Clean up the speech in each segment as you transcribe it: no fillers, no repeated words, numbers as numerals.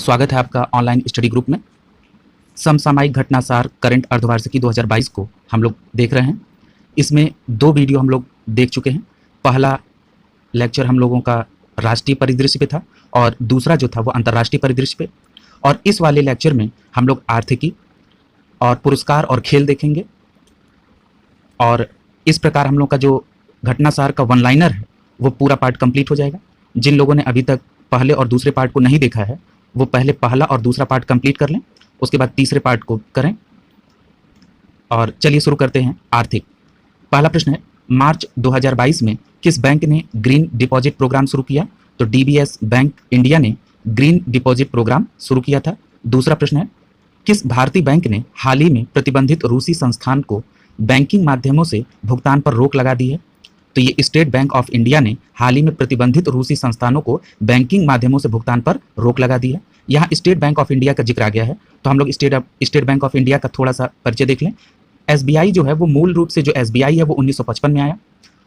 स्वागत है आपका ऑनलाइन स्टडी ग्रुप में। समसामयिक घटनासार करंट अर्धवार्षिकी 2022 को हम लोग देख रहे हैं। इसमें दो वीडियो हम लोग देख चुके हैं। पहला लेक्चर हम लोगों का राष्ट्रीय परिदृश्य पे था और दूसरा जो था वो अंतर्राष्ट्रीय परिदृश्य पे। और इस वाले लेक्चर में हम लोग आर्थिकी और पुरस्कार और खेल देखेंगे। और इस प्रकार हम लोग का जो घटनासार का वन लाइनर है वो पूरा पार्ट कंप्लीट हो जाएगा। जिन लोगों ने अभी तक पहले और दूसरे पार्ट को नहीं देखा है वो पहले पहला और दूसरा पार्ट कंप्लीट कर लें, उसके बाद तीसरे पार्ट को करें। और चलिए शुरू करते हैं। आर्थिक पहला प्रश्न है, मार्च 2022 में किस बैंक ने ग्रीन डिपॉजिट प्रोग्राम शुरू किया? तो डीबीएस बैंक इंडिया ने ग्रीन डिपॉजिट प्रोग्राम शुरू किया था। दूसरा प्रश्न है, किस भारतीय बैंक ने हाल ही में प्रतिबंधित रूसी संस्थान को बैंकिंग माध्यमों से भुगतान पर रोक लगा दी है? तो ये स्टेट बैंक ऑफ इंडिया ने हाल ही में प्रतिबंधित रूसी संस्थानों को बैंकिंग माध्यमों से भुगतान पर रोक लगा दी है। यहाँ स्टेट बैंक ऑफ इंडिया का जिक्र आ गया है तो हम लोग स्टेट बैंक ऑफ इंडिया का थोड़ा सा परिचय देख लें। एसबीआई जो है वो मूल रूप से जो एसबीआई है वो 1955 में आया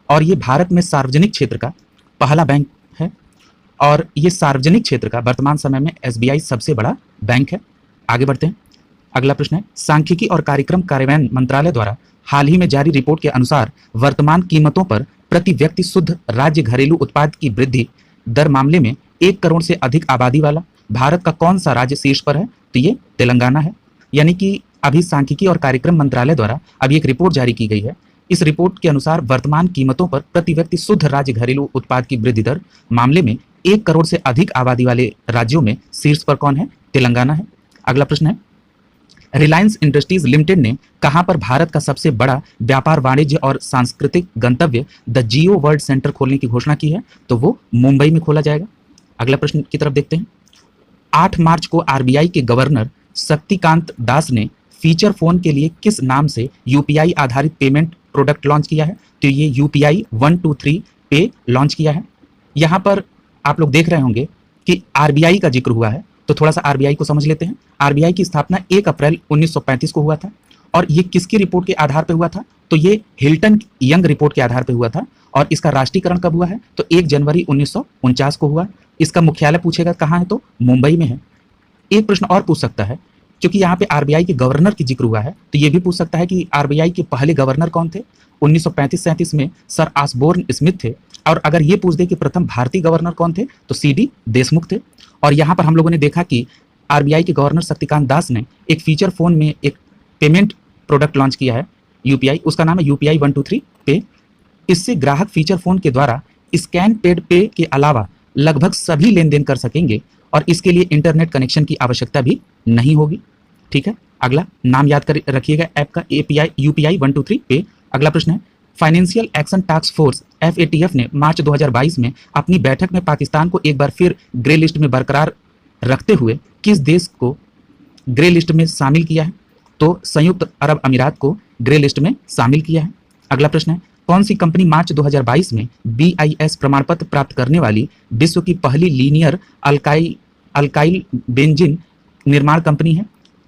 और ये भारत में सार्वजनिक क्षेत्र का पहला बैंक है। और ये सार्वजनिक क्षेत्र का वर्तमान समय में एसबीआई सबसे बड़ा बैंक है। आगे बढ़ते हैं। अगला प्रश्न है, सांख्यिकी और कार्यक्रम कार्यान्वयन मंत्रालय द्वारा हाल ही में जारी रिपोर्ट के अनुसार वर्तमान कीमतों पर प्रति व्यक्ति शुद्ध राज्य घरेलू उत्पाद की वृद्धि दर मामले में 1 करोड़ से अधिक आबादी वाला भारत का कौन सा राज्य शीर्ष पर है? तो ये तेलंगाना है। यानी कि अभी सांख्यिकी और कार्यक्रम मंत्रालय द्वारा अभी एक रिपोर्ट जारी की गई है। इस रिपोर्ट के अनुसार वर्तमान कीमतों पर प्रति व्यक्ति शुद्ध राज्य घरेलू उत्पाद की वृद्धि दर मामले में 1 करोड़ से अधिक आबादी वाले राज्यों में शीर्ष पर कौन है? तेलंगाना है। अगला प्रश्न है, रिलायंस इंडस्ट्रीज लिमिटेड ने कहां पर भारत का सबसे बड़ा व्यापार वाणिज्य और सांस्कृतिक गंतव्य द जियो वर्ल्ड सेंटर खोलने की घोषणा की है? तो वो मुंबई में खोला जाएगा। अगला प्रश्न की तरफ देखते हैं। 8 मार्च को आरबीआई के गवर्नर शक्तिकांत दास ने फीचर फोन के लिए किस नाम से यूपीआई आधारित पेमेंट प्रोडक्ट लॉन्च किया है? तो ये यूपीआई 123 पे लॉन्च किया है। यहाँ पर आप लोग देख रहे होंगे कि आरबीआई का जिक्र हुआ है तो थोड़ा सा आरबीआई को समझ लेते हैं। आरबीआई की स्थापना 1 अप्रैल 1935 को हुआ था और ये किसकी रिपोर्ट के आधार पर हुआ था? तो ये हिल्टन यंग रिपोर्ट के आधार पर हुआ था। और इसका राष्ट्रीयकरण कब हुआ है? तो 1 जनवरी 1949 को हुआ। इसका मुख्यालय पूछेगा कहाँ है? तो मुंबई में है। एक प्रश्न और पूछ सकता है, क्योंकि यहाँ पे आरबीआई के गवर्नर की जिक्र हुआ है तो ये भी पूछ सकता है कि आरबीआई के पहले गवर्नर कौन थे? 1935-37 में सर ऑसबोर्न स्मिथ थे। और अगर ये पूछ दे कि प्रथम भारतीय गवर्नर कौन थे तो सीडी देशमुख थे। और यहाँ पर हम लोगों ने देखा कि आरबीआई के गवर्नर शक्तिकांत दास ने एक फीचर फोन में एक पेमेंट प्रोडक्ट लॉन्च किया है यूपीआई, उसका नाम है यूपीआई 123 पे। इससे ग्राहक फीचर फोन के द्वारा स्कैन पेड पे के अलावा लगभग सभी लेन देन कर सकेंगे और इसके लिए इंटरनेट कनेक्शन की आवश्यकता भी नहीं होगी। ठीक है, अगला नाम याद कर रखिएगा ऐप का, एपीआई यूपीआई 123 पे। अगला प्रश्न है, financial action task force FATF ने मार्च 2022 में अपनी बैठक में पाकिस्तान को एक बार फिर ग्रे लिस्ट में बरकरार रखते हुए किस देश को ग्रे लिस्ट में शामिल किया है? तो संयुक्त अरब अमीरात को ग्रे लिस्ट में शामिल किया है। अगला प्रश्न है, कौन सी कंपनी मार्च 2022 में बीआईएस प्रमाण पत्र प्राप्त करने वाली विश्व की पहली लीनियर अल्काइल बेंजीन निर्माण कंपनी है?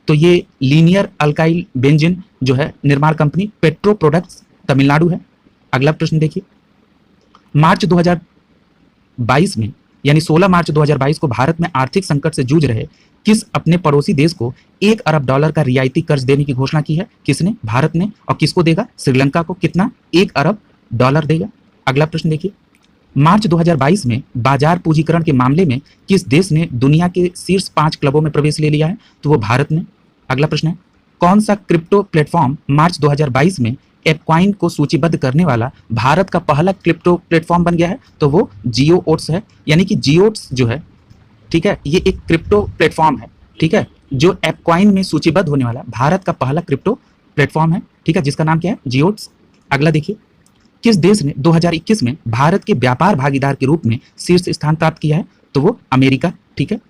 तो ये लीनियर अल्काइल बेंजीन जो है निर्माण कंपनी पेट्रो प्रोडक्ट्स तमिलनाडु है। अगला प्रश्न देखिए, मार्च 2022 में यानी 16 मार्च 2022 को भारत में आर्थिक संकट से जूझ रहे किस अपने पड़ोसी देश को $1 अरब का रियायती कर्ज देने की घोषणा की है? किसने? भारत ने। और किसको देगा? श्रीलंका को। कितना? $1 अरब देगा। अगला प्रश्न देखिए, मार्च 2022 में बाजार पूंजीकरण के मामले में किस देश ने दुनिया के शीर्ष 5 क्लबों में प्रवेश ले लिया है? तो वो भारत ने। अगला प्रश्न है, कौन सा क्रिप्टो प्लेटफॉर्म मार्च 2022 में एपकॉइन को सूचीबद्ध करने वाला भारत का पहला क्रिप्टो प्लेटफॉर्म बन गया है? तो वो जियो ओट्स है। यानी कि जियोट्स जो है, ठीक है, ये एक क्रिप्टो प्लेटफॉर्म है, ठीक है, जो एपकॉइन में सूचीबद्ध होने वाला भारत का पहला क्रिप्टो प्लेटफॉर्म है, ठीक है, जिसका नाम क्या है? जियोट्स। अगला देखिए, किस देश ने 2021 में भारत के व्यापार भागीदार के रूप में शीर्ष स्थान प्राप्त किया है? तो वो अमेरिका, ठीक है।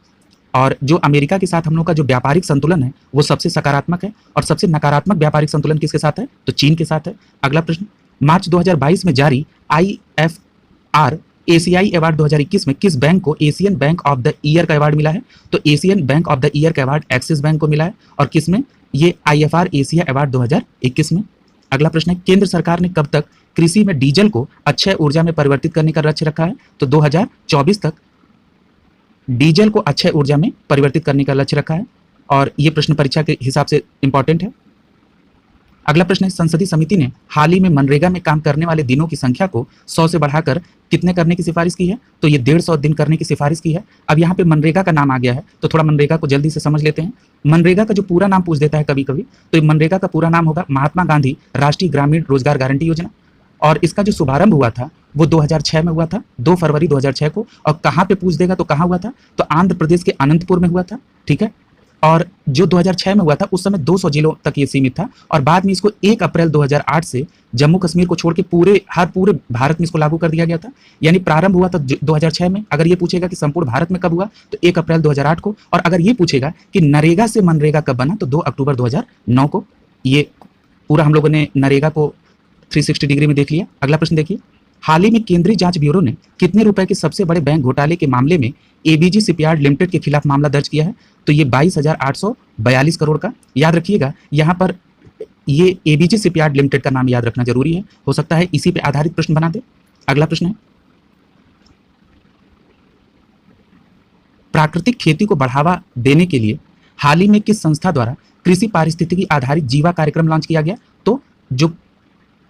और जो अमेरिका के साथ हम लोग का जो व्यापारिक संतुलन है वो सबसे सकारात्मक है और सबसे नकारात्मक व्यापारिक संतुलन किसके साथ है? तो चीन के साथ है। अगला प्रश्न, मार्च 2022 में जारी आईएफआर एशियाई अवार्ड 2021 में किस बैंक को Asian bank of the year का अवार्ड मिला है? तो Asian bank of the year का अवार्ड एक्सिस बैंक को मिला है। और किस में? ये आईएफआर एशिया अवार्ड 2021 में। अगला प्रश्न है, केंद्र सरकार ने कब तक कृषि में डीजल को अक्षय ऊर्जा में परिवर्तित करने का लक्ष्य रखा है? तो 2024 तक। डीजल को अक्षय ऊर्जा में परिवर्तित करने का लक्ष्य रखा है, और ये प्रश्न परीक्षा के हिसाब से इंपॉर्टेंट है। अगला प्रश्न है, संसदीय समिति ने हाल ही में मनरेगा में काम करने वाले दिनों की संख्या को 100 से बढ़ाकर कितने करने की सिफारिश की है? तो ये 150 दिन करने की सिफारिश की है। अब यहाँ पे मनरेगा का नाम आ गया है, तो थोड़ा मनरेगा को जल्दी से समझ लेते हैं। मनरेगा का जो पूरा नाम पूछ देता है कभी कभी, तो मनरेगा का पूरा नाम होगा महात्मा गांधी राष्ट्रीय ग्रामीण रोजगार गारंटी योजना, और इसका जो शुभारंभ हुआ था वो 2006 में हुआ था, 2 फरवरी 2006 को। और कहाँ पे पूछ देगा तो कहाँ हुआ था, तो आंध्र प्रदेश के अनंतपुर में हुआ था, ठीक है। और जो 2006 में हुआ था उस समय 200 जिलों तक ये सीमित था, और बाद में इसको 1 अप्रैल 2008 से जम्मू कश्मीर को छोड़ के पूरे भारत में इसको लागू कर दिया गया था। यानी प्रारंभ हुआ था 2006 में। अगर ये पूछेगा कि संपूर्ण भारत में कब हुआ, तो 1 अप्रैल 2008 को। और अगर ये पूछेगा कि नरेगा से मनरेगा कब बना, तो 2 अक्टूबर 2009 को। ये पूरा हम लोगों ने नरेगा को 360 डिग्री में देख लिया। अगला प्रश्न देखिए, हाल ही में केंद्रीय जांच ब्यूरो ने कितने रुपए के सबसे बड़े बैंक घोटाले के मामले में एबीजी शिपयार्ड लिमिटेड के खिलाफ मामला दर्ज किया है? तो ये 22,842 करोड़ का। याद रखिएगा, यहाँ पर ये एबीजी शिपयार्ड लिमिटेड का नाम याद रखना जरूरी है, हो सकता है इसी पे आधारित प्रश्न बना दे। अगला प्रश्न है, प्राकृतिक खेती को बढ़ावा देने के लिए हाल ही में किस संस्था द्वारा कृषि पारिस्थितिकी आधारित जीवा कार्यक्रम लॉन्च किया गया? तो जो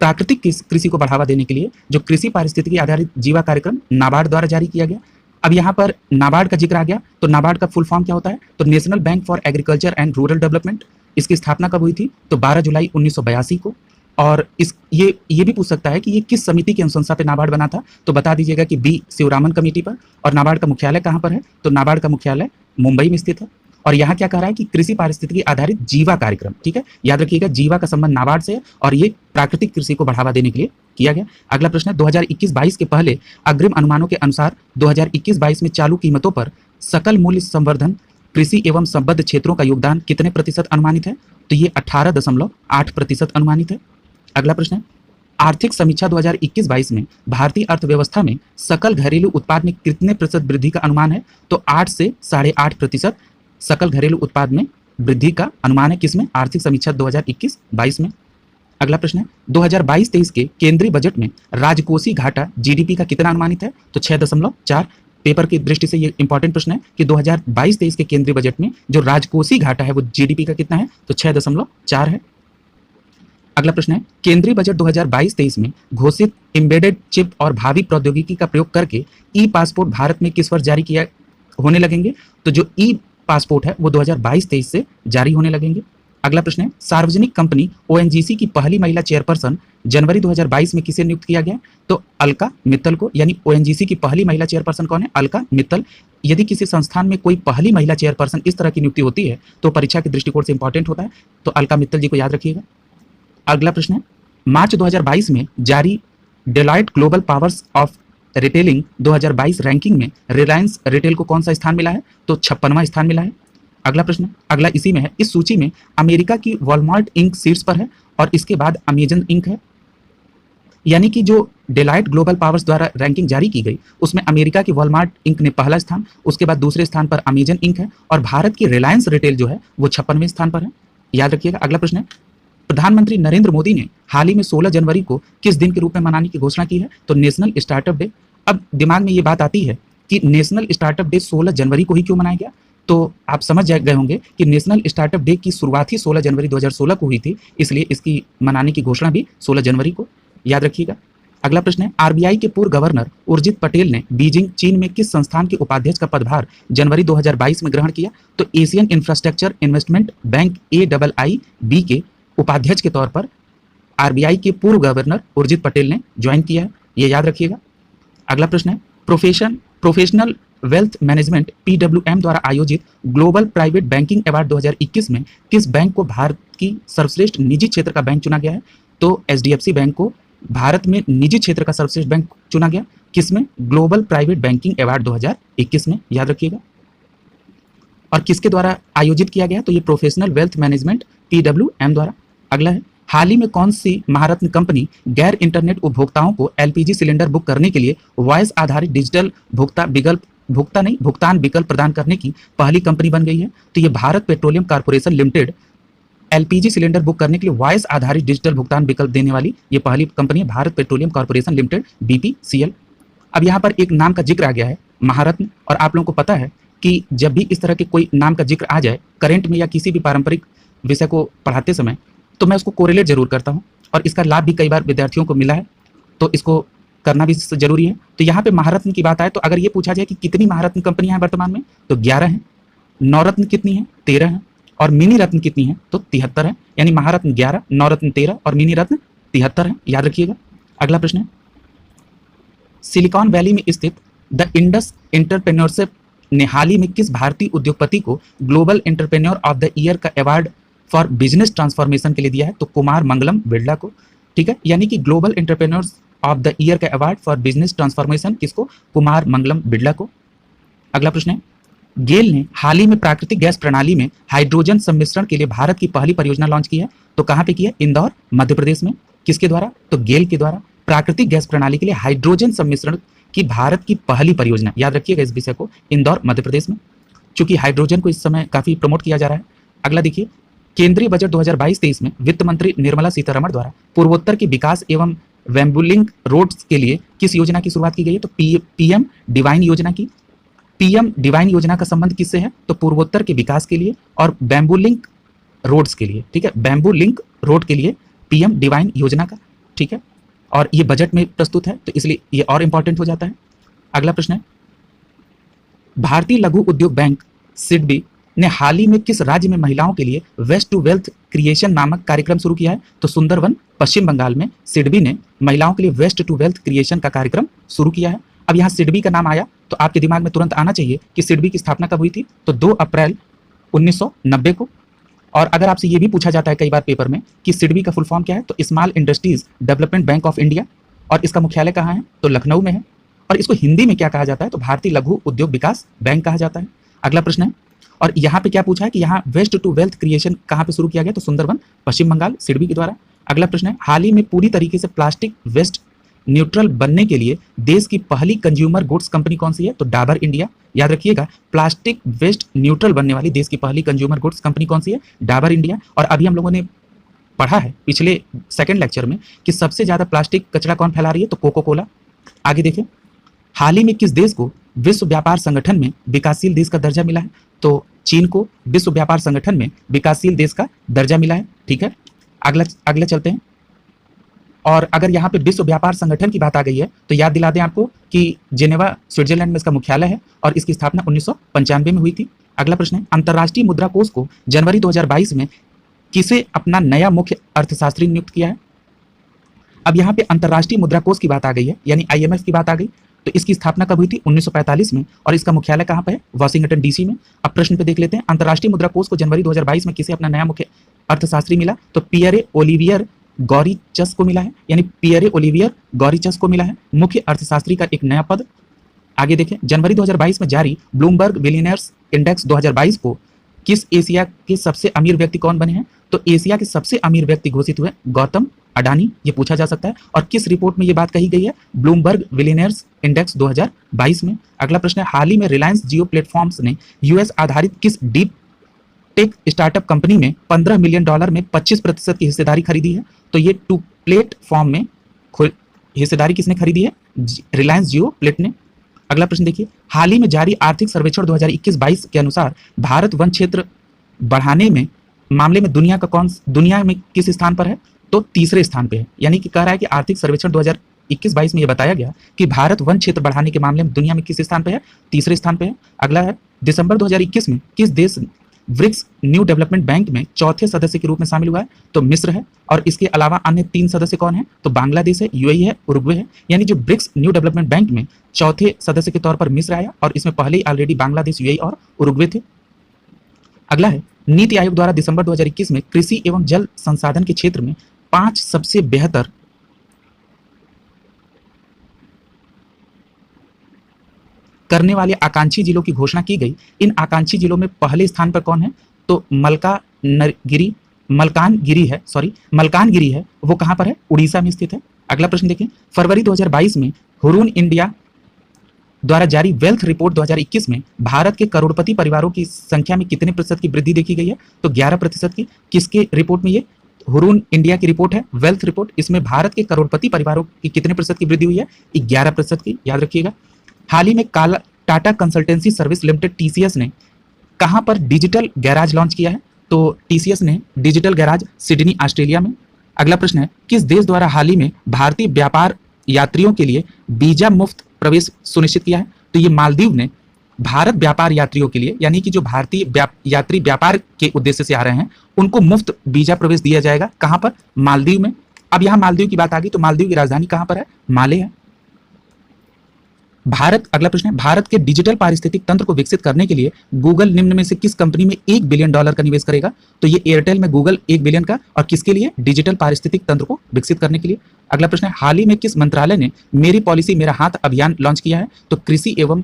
प्राकृतिक कृषि को बढ़ावा देने के लिए जो कृषि पारिस्थितिकी आधारित जीवा कार्यक्रम नाबार्ड द्वारा जारी किया गया। अब यहाँ पर नाबार्ड का जिक्र आ गया, तो नाबार्ड का फुल फॉर्म क्या होता है? तो national bank for agriculture and rural development. इसकी स्थापना कब हुई थी? तो 12 जुलाई 1982 को। और ये भी पूछ सकता है कि ये किस समिति की अनुशंसा पे नाबार्ड बना था, तो बता दीजिएगा कि बी शिवरामन कमेटी पर। और नाबार्ड का मुख्यालय कहाँ पर है? तो नाबार्ड का मुख्यालय मुंबई में स्थित है। और यहाँ क्या कह रहा है कि कृषि पारिस्थितिकी आधारित जीवा कार्यक्रम, ठीक है। याद रखिएगा, जीवा का संबंध नाबार्ड से है, और ये प्राकृतिक कृषि को बढ़ावा देने के लिए किया गया। अगला प्रश्न है, 2021-22 के पहले अग्रिम अनुमानों के अनुसार 2021-22 में चालू कीमतों पर सकल मूल्य संवर्धन कृषि एवं संबद्ध क्षेत्रों का योगदान कितने प्रतिशत अनुमानित है? तो ये 18.8% अनुमानित है। अगला प्रश्न है, आर्थिक समीक्षा 2021-22 में भारतीय अर्थव्यवस्था में सकल घरेलू उत्पाद में कितने प्रतिशत वृद्धि का अनुमान है? तो 8 से 8.5% सकल घरेलू उत्पाद में वृद्धि का अनुमान है। किसमें? आर्थिक समीक्षा 2021-22 में। अगला प्रश्न है, 2022-23 के केंद्रीय बजट में राजकोषीय घाटा जीडीपी का कितना अनुमानित है? तो 6.4। पेपर की दृष्टि से ये इंपॉर्टेंट प्रश्न है कि 2022-23 के केंद्रीय बजट में जो राजकोषीय घाटा है वो जीडीपी का कितना है? तो 6.4 है। अगला प्रश्न है, केंद्रीय बजट 2022-23 में घोषित एम्बेडेड चिप और भावी प्रौद्योगिकी का प्रयोग करके ई पासपोर्ट भारत में किस वर्ष जारी किया होने लगेंगे? तो जो ई पासपोर्ट है वो 2022-23 से जारी होने लगेंगे। अगला प्रश्न है, सार्वजनिक कंपनी ओएनजीसी की पहली महिला चेयरपर्सन जनवरी 2022 में किसे नियुक्त किया गया? तो अलका मित्तल को। यानी ओएनजीसी की पहली महिला चेयरपर्सन कौन है? अलका मित्तल। यदि किसी संस्थान में कोई पहली महिला चेयरपर्सन इस तरह की नियुक्ति होती है तो परीक्षा के दृष्टिकोण से इंपॉर्टेंट होता है, तो अलका मित्तल जी को याद रखिएगा। अगला प्रश्न है, मार्च 2022 में जारी Deloitte Global Powers of Retailing 2022 ranking में रिलायंस रिटेल को कौन सा स्थान मिला है? तो 56वां स्थान मिला है। अगला प्रश्न, अगला इसी में है, इस सूची में अमेरिका की वॉलमार्ट इंक शीर्ष पर है और इसके बाद अमेजन इंक है। यानी कि जो डेलॉयट ग्लोबल पावर्स द्वारा रैंकिंग जारी की गई उसमें अमेरिका की वॉलमार्ट इंक ने पहला स्थान, उसके बाद दूसरे स्थान पर अमेजन इंक है, और भारत की रिलायंस रिटेल जो है वो 56वें स्थान पर है। याद रखिएगा। अगला प्रश्न है, प्रधानमंत्री नरेंद्र मोदी ने हाल ही में 16 जनवरी को किस दिन के रूप में मनाने की घोषणा की है? तो नेशनल स्टार्टअप डे। अब दिमाग में ये बात आती है कि नेशनल स्टार्टअप डे 16 जनवरी को ही क्यों मनाया गया? तो आप समझ गए होंगे कि नेशनल स्टार्टअप डे की शुरुआत ही 16 जनवरी 2016 को हुई थी, इसलिए इसकी मनाने की घोषणा भी 16 जनवरी को। याद रखिएगा। अगला प्रश्न है, आरबीआई के पूर्व गवर्नर उर्जित पटेल ने बीजिंग चीन में किस संस्थान के उपाध्यक्ष का पदभार जनवरी 2022 में ग्रहण किया? तो Asian infrastructure investment bank AIIB के उपाध्यक्ष के तौर पर आरबीआई के पूर्व गवर्नर उर्जित पटेल ने ज्वाइन किया है, ये याद रखिएगा। अगला प्रश्न है, प्रोफेशनल वेल्थ मैनेजमेंट PWM द्वारा आयोजित ग्लोबल प्राइवेट बैंकिंग अवार्ड 2021 में किस बैंक को भारत की सर्वश्रेष्ठ निजी क्षेत्र का बैंक चुना गया है? तो HDFC बैंक को भारत में निजी क्षेत्र का सर्वश्रेष्ठ बैंक चुना गया। किसमें? ग्लोबल प्राइवेट बैंकिंग अवार्ड 2021 में, याद रखिएगा। और किसके द्वारा आयोजित किया गया? तो ये प्रोफेशनल वेल्थ मैनेजमेंट PWM द्वारा। अगला है, हाल ही में कौन सी महारत्न कंपनी गैर इंटरनेट उपभोक्ताओं को LPG सिलेंडर बुक करने के लिए वॉइस आधारित डिजिटल भुगतान विकल्प प्रदान करने की पहली कंपनी बन गई है? तो ये Bharat petroleum corporation limited LPG cylinder book करने के लिए वॉइस आधारित डिजिटल भुगतान विकल्प देने वाली ये पहली कंपनी है, Bharat petroleum corporation limited BPCL। अब यहाँ पर एक नाम का जिक्र आ गया है, महारत्न, और आप लोगों को पता है कि जब भी इस तरह के कोई नाम का जिक्र आ जाए करंट में या किसी भी पारंपरिक विषय को पढ़ाते समय, तो मैं उसको कोरिलेट जरूर करता हूँ और इसका लाभ भी कई बार विद्यार्थियों को मिला है, तो इसको करना भी जरूरी है। तो यहाँ पे महारत्न की बात आए तो अगर ये पूछा जाए कि कितनी महारत्न कंपनियां हैं वर्तमान में, तो 11 हैं। नवरत्न कितनी है? 13 है। और मिनी रत्न कितनी है? तो 73 है। यानी महारत्न 11, नवरत्न 13 और मिनी रत्न 73 है, याद रखिएगा। अगला प्रश्न है, सिलिकॉन वैली में स्थित द इंडस एंटरप्रेन्योरशिप ने हाल ही में किस भारतीय उद्योगपति को global entrepreneur of the year का अवार्ड फॉर बिजनेस ट्रांसफॉर्मेशन के लिए दिया है? तो कुमार मंगलम बिरला को। ठीक है, यानी कि global entrepreneurs of the year का अवार्ड फॉर बिजनेस ट्रांसफॉर्मेशन किसको? कुमार मंगलम बिरला को। अगला प्रश्न है, गेल ने हाल ही में प्राकृतिक गैस प्रणाली में हाइड्रोजन सम्मिश्रण के लिए भारत की पहली परियोजना लॉन्च की है, तो कहां पे की है? इंदौर, मध्य प्रदेश में। किसके द्वारा? तो गेल के द्वारा। प्राकृतिक गैस प्रणाली के लिए हाइड्रोजन सम्मिश्रण की भारत की पहली परियोजना, याद रखिएगा इस विषय को, इंदौर, मध्य प्रदेश में, चूंकि हाइड्रोजन को इस समय काफी प्रमोट किया जा रहा है। अगला देखिए, केंद्रीय बजट 2022-23 में वित्त मंत्री निर्मला सीतारमण द्वारा पूर्वोत्तर के विकास एवं वेम्बुलिंक रोड्स के लिए किस योजना की शुरुआत की गई है? तो पीएम डिवाइन योजना की। पीएम डिवाइन योजना का संबंध किससे है? तो पूर्वोत्तर के विकास के लिए और बैम्बू लिंक रोड्स के लिए। ठीक है, बैम्बू लिंक रोड के लिए पीएम डिवाइन योजना का। ठीक है, और ये बजट में प्रस्तुत है, तो इसलिए ये और इंपॉर्टेंट हो जाता है। अगला प्रश्न है, भारतीय लघु उद्योग बैंक सिडबी ने हाल ही में किस राज्य में महिलाओं के लिए वेस्ट टू वेल्थ क्रिएशन नामक कार्यक्रम शुरू किया है? तो सुंदरवन, पश्चिम बंगाल में सिडबी ने महिलाओं के लिए वेस्ट टू वेल्थ क्रिएशन का कार्यक्रम शुरू किया है। अब यहाँ सिडबी का नाम आया तो आपके दिमाग में तुरंत आना चाहिए कि सिडबी की स्थापना कब हुई थी? तो 2 अप्रैल 1990 को। और अगर आपसे ये भी पूछा जाता है कई बार पेपर में कि सिडबी का फुल फॉर्म क्या है, तो small industries development bank of India, और इसका मुख्यालय कहाँ है? तो लखनऊ में है। और इसको हिंदी में क्या कहा जाता है? तो भारतीय लघु उद्योग विकास बैंक कहा जाता है। अगला प्रश्न है, और यहाँ पे क्या पूछा है कि यहाँ वेस्ट टू वेल्थ क्रिएशन कहाँ पे शुरू किया गया? तो सुंदरवन, पश्चिम बंगाल, सिडबी के द्वारा। अगला प्रश्न है, हाल ही में पूरी तरीके से प्लास्टिक वेस्ट न्यूट्रल बनने के लिए देश की पहली कंज्यूमर गुड्स कंपनी कौन सी है? तो डाबर इंडिया। याद रखिएगा, प्लास्टिक वेस्ट न्यूट्रल बनने वाली देश की पहली कंज्यूमर गुड्स कंपनी कौन सी है? डाबर इंडिया। और अभी हम लोगों ने पढ़ा है पिछले सेकंड लेक्चर में कि सबसे ज्यादा प्लास्टिक कचरा कौन फैला रही है? तो कोको कोला। आगे देखें, हाल ही में किस देश को विश्व व्यापार संगठन में विकासशील देश का दर्जा मिला है? तो चीन को विश्व व्यापार संगठन में विकासशील देश का दर्जा मिला है। ठीक है, अगला चलते हैं। और अगर यहाँ पे विश्व व्यापार संगठन की बात आ गई है तो याद दिला दें आपको कि जेनेवा, स्विट्जरलैंड में इसका मुख्यालय है और इसकी स्थापना 1995 में हुई थी। अगला प्रश्न है, अंतर्राष्ट्रीय मुद्रा कोष को जनवरी 2022 में किसे अपना नया मुख्य अर्थशास्त्री नियुक्त किया है? अब यहाँ पे अंतर्राष्ट्रीय मुद्रा कोष की बात आ गई है, यानी आईएमएफ की बात आ गई। तो इसकी स्थापना कब हुई थी? 1945 में, और इसका मुख्यालय कहाँ पे है? वाशिंगटन डीसी में। अब प्रश्न पे देख लेते हैं, अंतर्राष्ट्रीय मुद्रा कोष को जनवरी 2022 में किसे अपना नया मुख्य अर्थशास्त्री मिला? तो पियरे ओलिवियर गॉरिचस को मिला है, यानी पियरे ओलिवियर गॉरिचस को मिला है मुख्य अर्थशास्त्री का एक नया पद। आगे देखें, जनवरी 2022 में जारी ब्लूमबर्ग बिलियनियर्स इंडेक्स 2022 को किस एशिया के सबसे अमीर व्यक्ति कौन बने हैं? तो एशिया के सबसे अमीर व्यक्ति घोषित हुए गौतम अडानी, ये पूछा जा सकता है। और किस रिपोर्ट में ये बात कही गई है? ब्लूमबर्ग बिलियनियर्स इंडेक्स 2022 में। अगला प्रश्न है, हाल ही में रिलायंस जियो प्लेटफॉर्म्स ने यूएस आधारित किस डीप टेक स्टार्टअप कंपनी में $15 मिलियन में 25% की हिस्सेदारी खरीदी है? तो ये टू प्लेटफॉर्म में हिस्सेदारी किसने खरीदी है? रिलायंस जियो प्लेट ने। अगला प्रश्न देखिए, हाल ही में जारी आर्थिक सर्वेक्षण 2021-22 के अनुसार भारत वन क्षेत्र बढ़ाने में मामले में दुनिया में किस स्थान पर है? तो तीसरे स्थान पे है। यानी कि कह रहा है कि आर्थिक सर्वेक्षण 2021-22 में यह बताया गया कि भारत वन क्षेत्र बढ़ाने के मामले में दुनिया में किस स्थान पे है? तीसरे स्थान पे है। अगला है, दिसंबर 2021 में किस देश ब्रिक्स न्यू डेवलपमेंट बैंक में चौथे सदस्य के रूप में शामिल हुआ है? तो मिस्र है। और इसके अलावा अन्य 3 सदस्य कौन है? तो बांग्लादेश है, यूएई है, उरुग्वे है। यानी जो ब्रिक्स न्यू डेवलपमेंट बैंक में चौथे सदस्य के तौर पर मिस्र आया, और इसमें पहले ही ऑलरेडी बांग्लादेश, यूएई और उरुग्वे थे। अगला है, नीति आयोग द्वारा दिसंबर 2021 में कृषि एवं जल संसाधन के क्षेत्र में 5 सबसे बेहतर करने वाले आकांक्षी जिलों की घोषणा की गई। इन आकांक्षी जिलों में पहले स्थान पर कौन है? तो मलकानगिरी है। वो कहां पर है? उड़ीसा में स्थित है। अगला प्रश्न देखें, फरवरी 2022 में हुरून इंडिया द्वारा जारी वेल्थ रिपोर्ट 2021 में भारत के करोड़पति परिवारों की संख्या में कितने प्रतिशत की वृद्धि देखी गई है? तो 11% की। किसके रिपोर्ट में? ये हुरून इंडिया की रिपोर्ट है, वेल्थ रिपोर्ट। इसमें भारत के करोड़पति परिवारों की कितने प्रतिशत की वृद्धि हुई है? 11% की, याद रखिएगा। हाल ही में Tata consultancy service limited TCS ने कहां पर डिजिटल गैराज लॉन्च किया है? तो टीसीएस ने डिजिटल गैराज सिडनी ऑस्ट्रेलिया में। अगला प्रश्न है, किस देश द्वारा हाल ही में भारतीय व्यापार यात्रियों के लिए वीजा मुक्त प्रवेश सुनिश्चित किया है? तो ये मालदीव ने भारत व्यापार यात्रियों के लिए, यानी कि जो भारतीय यात्री व्यापार के उद्देश्य से आ रहे हैं उनको मुफ्त वीजा प्रवेश दिया जाएगा। कहां पर? मालदीव में। अब यहां मालदीव की बात आ गई तो मालदीव की राजधानी कहां पर है? माले है। भारत, अगला प्रश्न है, भारत के डिजिटल पारिस्थितिक तंत्र को विकसित करने के लिए गूगल निम्न में से किस कंपनी में $1 बिलियन का निवेश करेगा? तो ये एयरटेल में गूगल 1 बिलियन का, और किसके लिए? डिजिटल पारिस्थितिक तंत्र को विकसित करने के लिए। अगला प्रश्न है, हाल ही में किस मंत्रालय ने मेरी पॉलिसी मेरा हाथ अभियान लॉन्च किया है? तो कृषि एवं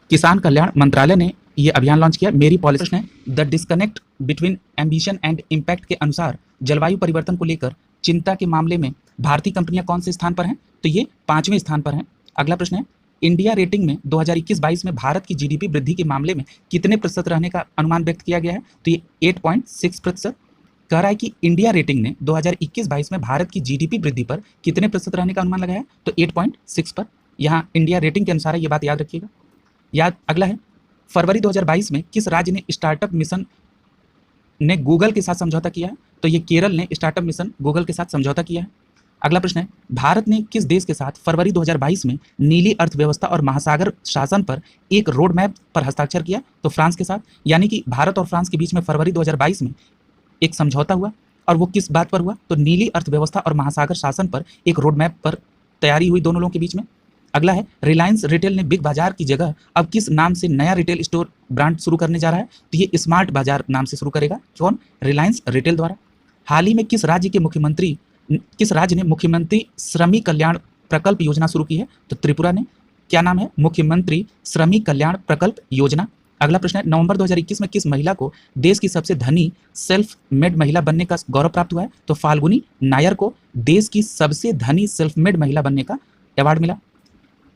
किसान कल्याण मंत्रालय ने यह अभियान लॉन्च किया, मेरी पॉलिसी। प्रश्न है, the disconnect between ambition and impact के अनुसार जलवायु परिवर्तन को लेकर चिंता के मामले में भारतीय कंपनियां कौन से स्थान पर हैं? तो ये 5वें स्थान पर हैं। अगला प्रश्न है, इंडिया रेटिंग में 2021-22 में भारत की जीडीपी वृद्धि के मामले में कितने प्रतिशत रहने का अनुमान व्यक्त किया गया है? तो ये 8.6%। कह रहा है कि इंडिया रेटिंग ने 2021-22 में भारत की जीडीपी वृद्धि पर कितने प्रतिशत रहने का अनुमान लगाया? तो 8.6 पर। यहाँ इंडिया रेटिंग के अनुसार ये बात याद रखिएगा। याद। अगला है, फरवरी 2022 में किस राज्य ने स्टार्टअप मिशन ने गूगल के साथ समझौता किया है? तो ये केरल ने स्टार्टअप मिशन गूगल के साथ समझौता किया है। अगला प्रश्न है, भारत ने किस देश के साथ फरवरी 2022 में नीली अर्थव्यवस्था और महासागर शासन पर एक रोड मैप पर हस्ताक्षर किया? तो फ्रांस के साथ। यानी कि भारत और फ्रांस के बीच में फरवरी 2022 में एक समझौता हुआ, और वो किस बात पर हुआ? तो नीली अर्थव्यवस्था और महासागर शासन पर एक रोड मैप पर तैयारी हुई दोनों लोगों के बीच में। अगला है, रिलायंस रिटेल ने बिग बाजार की जगह अब किस नाम से नया रिटेल स्टोर ब्रांड शुरू करने जा रहा है? तो ये स्मार्ट बाजार नाम से शुरू करेगा। कौन? रिलायंस रिटेल द्वारा। हाल ही में किस राज्य ने मुख्यमंत्री श्रमिक कल्याण प्रकल्प योजना शुरू की है? तो त्रिपुरा ने। क्या नाम है? मुख्यमंत्री श्रमिक कल्याण प्रकल्प योजना। अगला प्रश्न है, नवंबर 2021 में किस महिला को देश की सबसे धनी सेल्फ मेड महिला बनने का गौरव प्राप्त हुआ है? तो फाल्गुनी नायर को देश की सबसे धनी सेल्फ मेड महिला बनने का अवार्ड मिला।